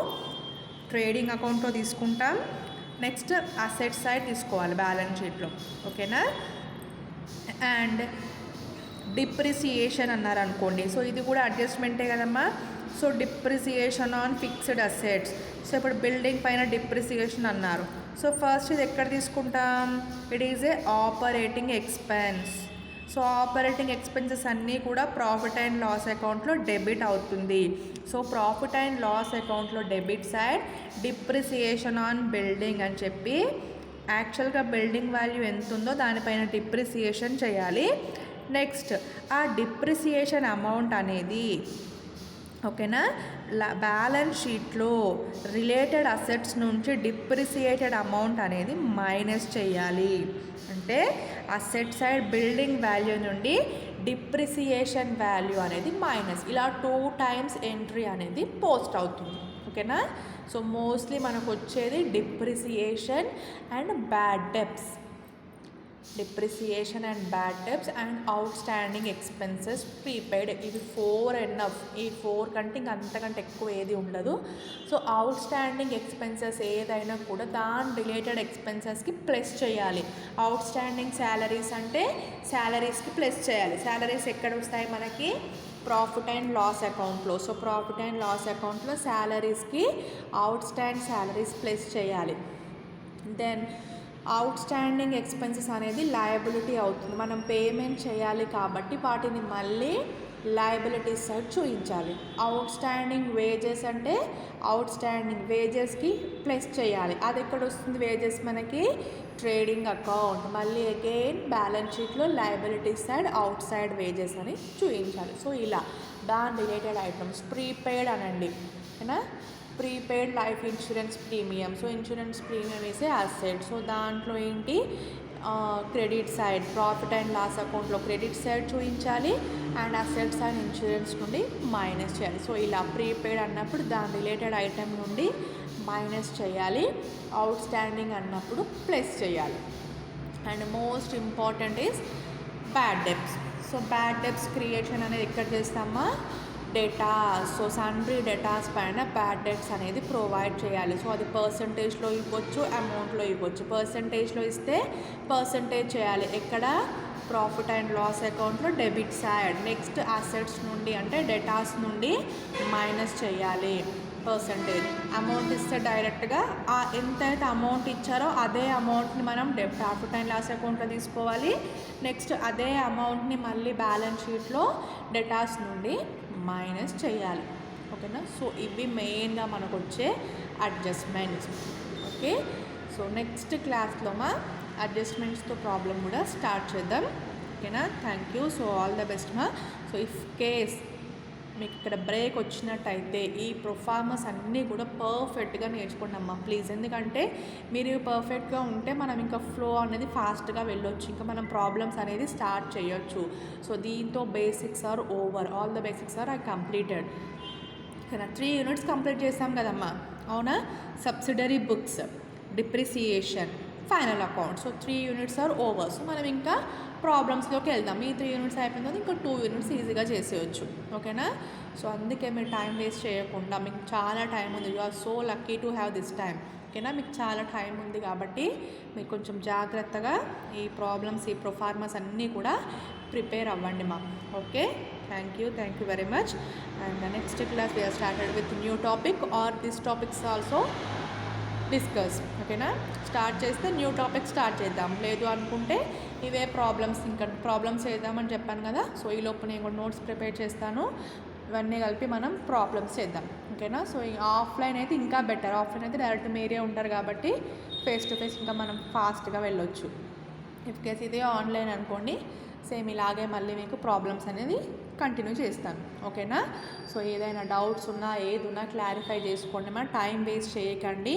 ట్రేడింగ్ అకౌంట్లో తీసుకుంటాం, నెక్స్ట్ అసెట్ సైడ్ తీసుకోవాలి బ్యాలెన్స్ షీట్లో, ఓకేనా. అండ్ డిప్రిసియేషన్ అన్నారు అనుకోండి. సో ఇది కూడా అడ్జస్ట్మెంటే కదమ్మా. So depreciation on fixed assets. So ఇప్పుడు బిల్డింగ్ పైన డిప్రిసియేషన్ అన్నారు. సో ఫస్ట్ ఇది ఎక్కడ తీసుకుంటాం? It is A operating expense. So operating expenses అన్నీ కూడా ప్రాఫిట్ అండ్ లాస్ అకౌంట్లో డెబిట్ అవుతుంది. సో ప్రాఫిట్ అండ్ లాస్ అకౌంట్లో debit side depreciation on building అని చెప్పి యాక్చువల్గా బిల్డింగ్ వాల్యూ ఎంత ఉందో దానిపైన డిప్రిసియేషన్ చేయాలి. నెక్స్ట్ ఆ డిప్రిసియేషన్ అమౌంట్ అనేది, ఓకేనా, బ్యాలెన్స్ షీట్లో రిలేటెడ్ అసెట్స్ నుంచి డిప్రిసియేటెడ్ అమౌంట్ అనేది మైనస్ చేయాలి. అంటే అసెట్ సైడ్ బిల్డింగ్ వాల్యూ నుండి డిప్రిసియేషన్ వాల్యూ అనేది మైనస్. ఇలా 2 times ఎంట్రీ అనేది పోస్ట్ అవుతుంది, ఓకేనా. సో మోస్ట్లీ మనకు వచ్చేది depreciation and bad debts, depreciation and bad debts and out standing expenses prepaid. ఇవి 4 ఎనఫ్. ఈ 4 కంటే ఇంక అంతకంటే ఎక్కువ ఏది ఉండదు. సో అవుట్ స్టాండింగ్ ఎక్స్పెన్సెస్ ఏదైనా కూడా దాని రిలేటెడ్ ఎక్స్పెన్సెస్కి ప్లస్ చేయాలి. అవుట్ స్టాండింగ్ శాలరీస్ అంటే శాలరీస్కి ప్లస్ చేయాలి. శాలరీస్ ఎక్కడ వస్తాయి మనకి? ప్రాఫిట్ అండ్ లాస్ అకౌంట్లో. సో ప్రాఫిట్ అండ్ లాస్ అకౌంట్లో శాలరీస్కి అవుట్ స్టాండ్ శాలరీస్ ప్లస్ చేయాలి. దెన్ అవుట్ స్టాండింగ్ ఎక్స్పెన్సెస్ అనేది లయబిలిటీ అవుతుంది. మనం పేమెంట్ చేయాలి కాబట్టి వాటిని మళ్ళీ లయబిలిటీస్ సైడ్ చూపించాలి. అవుట్ స్టాండింగ్ వేజెస్ అంటే అవుట్ స్టాండింగ్ వేజెస్కి ప్లస్ చేయాలి. అది ఎక్కడ వస్తుంది వేజెస్ మనకి? Trading account. మళ్ళీ అగైన్ బ్యాలెన్స్ షీట్లో liabilities side out side wages అని చూపించాలి. సో ఇలా దాని రిలేటెడ్ ఐటమ్స్ ప్రీపెయిడ్ అనండి, ఓకేనా. Prepaid life insurance premium. So insurance premium is a asset. So దాంట్లో ఏంటి, credit side profit and loss అకౌంట్లో క్రెడిట్ సైడ్ చూపించాలి అండ్ అసెట్స్ అండ్ ఇన్సూరెన్స్ నుండి మైనస్ చేయాలి. సో ఇలా ప్రీపెయిడ్ అన్నప్పుడు దాని రిలేటెడ్ ఐటెం నుండి మైనస్ చేయాలి, అవుట్ స్టాండింగ్ అన్నప్పుడు ప్లస్ చేయాలి. And most important is bad debts. So bad debts creation అనేది ఎక్కడ చేస్తామా, డేటాస్. సో సన్రీ డేటాస్ పైన బ్యాడ్ డెబ్ట్స్ అనేది ప్రొవైడ్ చేయాలి. సో అది పర్సంటేజ్లో ఇవ్వచ్చు, అమౌంట్లో ఇవ్వచ్చు. పర్సంటేజ్లో ఇస్తే పర్సంటేజ్ చేయాలి ఎక్కడ, ప్రాఫిట్ అండ్ లాస్ అకౌంట్లో డెబిట్ సైడ్. నెక్స్ట్ అసెట్స్ నుండి అంటే డేటాస్ నుండి మైనస్ చేయాలి పర్సంటేజ్. అమౌంట్ ఇస్తే డైరెక్ట్గా ఎంతైతే అమౌంట్ ఇచ్చారో అదే అమౌంట్ని మనం ప్రాఫిట్ అండ్ లాస్ అకౌంట్లో తీసుకోవాలి. నెక్స్ట్ అదే అమౌంట్ని మళ్ళీ బ్యాలెన్స్ షీట్లో డేటాస్ నుండి మైనస్ చేయాలి. ఓకేనా. సో ఇవి మెయిన్గా మనకు వచ్చే అడ్జస్ట్మెంట్స్. ఓకే. సో నెక్స్ట్ క్లాస్లో మా అడ్జస్ట్మెంట్స్తో ప్రాబ్లం కూడా స్టార్ట్ చేద్దాం. ఓకేనా. Thank you. So all the best మా. సో ఇఫ్ కేస్ మీకు ఇక్కడ బ్రేక్ వచ్చినట్టయితే ఈ ప్రొఫార్మర్స్ అన్నీ కూడా పర్ఫెక్ట్గా నేర్చుకోండి అమ్మా ప్లీజ్. ఎందుకంటే మీరు పర్ఫెక్ట్గా ఉంటే మనం ఇంకా ఫ్లో అనేది ఫాస్ట్గా వెళ్ళొచ్చు, ఇంకా మనం ప్రాబ్లమ్స్ అనేది స్టార్ట్ చేయొచ్చు. సో దీంతో basics are over, all the basics are I completed. ఓకేనా. 3 యూనిట్స్ కంప్లీట్ చేస్తాం కదమ్మా, అవునా. Subsidiary books, depreciation, final account. So 3 units are over. So మనం ఇంకా ప్రాబ్లమ్స్లోకి వెళ్దాం. ఈ 3 యూనిట్స్ అయిపోయిన తర్వాత ఇంకా 2 యూనిట్స్ ఈజీగా చేసేయచ్చు. ఓకేనా. సో అందుకే మీరు టైం వేస్ట్ చేయకుండా, మీకు చాలా టైం ఉంది. You are so lucky to have this time. ఓకేనా. మీకు చాలా టైం ఉంది కాబట్టి మీరు కొంచెం జాగ్రత్తగా ఈ ప్రాబ్లమ్స్, ఈ ప్రొఫార్మర్స్ అన్నీ కూడా ప్రిపేర్ అవ్వండి మా. Okay. Thank you very much. And the next class we have started with new topic or this topics also discuss. ఓకేనా. స్టార్ట్ చేస్తే న్యూ టాపిక్ స్టార్ట్ చేద్దాం, లేదు అనుకుంటే ఇవే ప్రాబ్లమ్స్, ఇంకా ప్రాబ్లమ్స్ చేద్దామని చెప్పాను కదా. సో ఈ లోపు నేను కూడా నోట్స్ ప్రిపేర్ చేస్తాను, ఇవన్నీ కలిపి మనం ప్రాబ్లమ్స్ చేద్దాం. ఓకేనా. సో ఆఫ్లైన్ అయితే ఇంకా బెటర్. ఆఫ్లైన్ అయితే డైరెక్ట్ మీరే ఉంటారు కాబట్టి ఫేస్ టు ఫేస్ ఇంకా మనం ఫాస్ట్గా వెళ్ళొచ్చు. ఇఫ్ కేస్ ఇదే ఆన్లైన్ అనుకోండి, సేమ్ ఇలాగే మళ్ళీ మీకు ప్రాబ్లమ్స్ అనేది కంటిన్యూ చేస్తాను. ఓకేనా. సో ఏదైనా డౌట్స్ ఉన్నా ఏది ఉన్నా క్లారిఫై చేసుకోండి. మన టైం వేస్ట్ చేయకండి.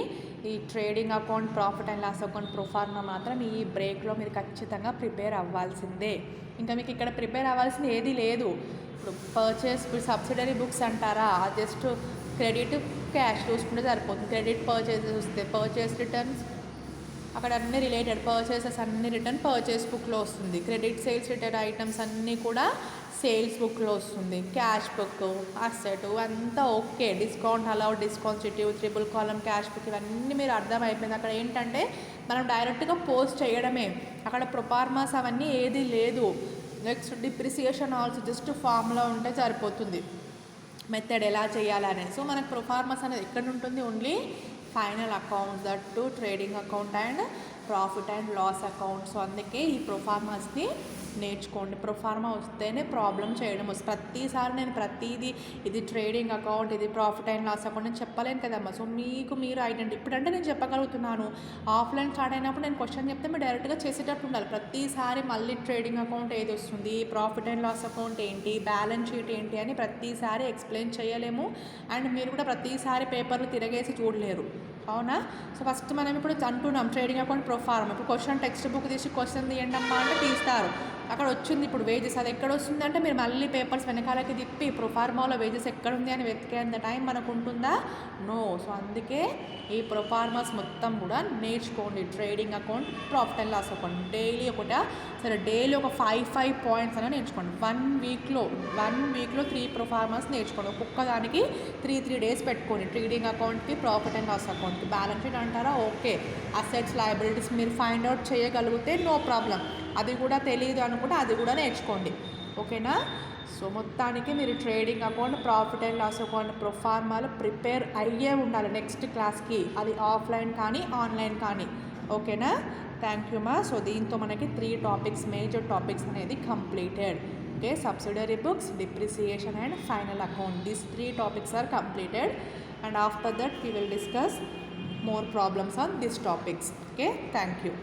ఈ trading account, profit and loss account, proforma మాత్రం ఈ బ్రేక్లో మీరు ఖచ్చితంగా ప్రిపేర్ అవ్వాల్సిందే. ఇంకా మీకు ఇక్కడ ప్రిపేర్ అవ్వాల్సింది ఏది లేదు. ఇప్పుడు పర్చేస్, ఇప్పుడు సబ్సిడరీ బుక్స్ అంటారా, జస్ట్ క్రెడిట్ క్యాష్ చూసుకుంటే సరిపోతుంది. క్రెడిట్ పర్చేసెస్ వస్తే పర్చేస్ రిటర్న్స్, అక్కడ అన్నీ రిలేటెడ్ పర్చేసెస్ అన్ని రిటర్న్ పర్చేస్ బుక్లో వస్తుంది. క్రెడిట్ సేల్స్ రిలేటెడ్ ఐటమ్స్ అన్నీ కూడా సేల్స్ బుక్లో వస్తుంది. క్యాష్ బుక్, అసెట్ అంతా ఓకే. డిస్కౌంట్ అలౌడ్, డిస్కాన్స్టిట్యూట్, ట్రిపుల్ కాలం క్యాష్ బుక్, ఇవన్నీ మీరు అర్థమైపోయింది. అక్కడ ఏంటంటే మనం డైరెక్ట్గా పోస్ట్ చేయడమే, అక్కడ ప్రొఫార్మాస్ అవన్నీ ఏది లేదు. నెక్స్ట్ డిప్రిసియేషన్ ఆల్సో జస్ట్ ఫామ్లో ఉంటే సరిపోతుంది, మెథడ్ ఎలా చేయాలనేది. సో మనకు ప్రొఫార్మాస్ అనేది ఎక్కడ ఉంటుంది, only final accounts, that to trading account and profit and loss account. So అందుకే ఈ ప్రొఫార్మాస్ని నేర్చుకోండి. ప్రొఫార్మా వస్తేనే ప్రాబ్లం చేయడం వస్తుంది. ప్రతిసారి నేను ప్రతిదీ ఇది ట్రేడింగ్ అకౌంట్, ఇది ప్రాఫిట్ అండ్ లాస్ అకౌంట్ నేను చెప్పలేను కదమ్మా. సో మీకు మీరు ఐడెంటిటీ ఇప్పుడంటే నేను చెప్పగలుగుతున్నాను. ఆఫ్లైన్ స్టార్ట్ అయినప్పుడు నేను క్వశ్చన్ చెప్తే మీరు డైరెక్ట్గా చేసేటట్టు ఉండాలి. ప్రతిసారి మళ్ళీ ట్రేడింగ్ అకౌంట్ ఏది వస్తుంది, ప్రాఫిట్ అండ్ లాస్ అకౌంట్ ఏంటి, బ్యాలెన్స్ షీట్ ఏంటి అని ప్రతిసారి ఎక్స్ప్లెయిన్ చేయలేము. అండ్ మీరు కూడా ప్రతిసారి పేపర్లు తిరగేసి చూడలేరు, అవునా. సో ఫస్ట్ మనం ఇప్పుడు అంటున్నాం ట్రేడింగ్ అకౌంట్ ప్రొఫార్మా. ఇప్పుడు క్వశ్చన్ టెక్స్ట్ బుక్ తీసి క్వశ్చన్ తీయండి అమ్మా అంటే తీస్తారు. అక్కడ వచ్చింది ఇప్పుడు వేజెస్, అది ఎక్కడ వస్తుందంటే మీరు మళ్ళీ పేపర్స్ వెనకాలకి తిప్పి ప్రొఫార్మాలో వేజెస్ ఎక్కడ ఉంది అని వెతికేంత టైం మనకు ఉంటుందా? నో. సో అందుకే ఈ ప్రొఫార్మాస్ మొత్తం కూడా నేర్చుకోండి. Trading account, profit and loss account daily daily ఒక 5 పాయింట్స్ అని నేర్చుకోండి. 1 వీక్లో 3 ప్రొఫార్మాస్ నేర్చుకోండి. ఒక్కొక్క దానికి 3 డేస్ పెట్టుకోండి. ట్రేడింగ్ అకౌంట్కి, ప్రాఫిట్ అండ్ లాస్ అకౌంట్కి. బ్యాలెన్స్ షీట్ అంటారా, ఓకే. అసెట్స్, లయబిలిటీస్ మీరు ఫైండ్ అవుట్ చేయగలిగితే నో ప్రాబ్లం. అది కూడా తెలియదు అనుకుంటే అది కూడా నేర్చుకోండి. ఓకేనా. సో మొత్తానికి మీరు trading account, profit and loss account ప్రొఫార్మాలు ప్రిపేర్ అయ్యే ఉండాలి నెక్స్ట్ క్లాస్కి, అది ఆఫ్లైన్ కానీ ఆన్లైన్ కానీ. ఓకేనా. థ్యాంక్ యూ మా. సో దీంతో మనకి 3 టాపిక్స్, మేజర్ టాపిక్స్ అనేది completed. Okay. Subsidiary books, depreciation and final account, these 3 topics are completed. And after that we will discuss more problems on these topics. Okay. Thank you.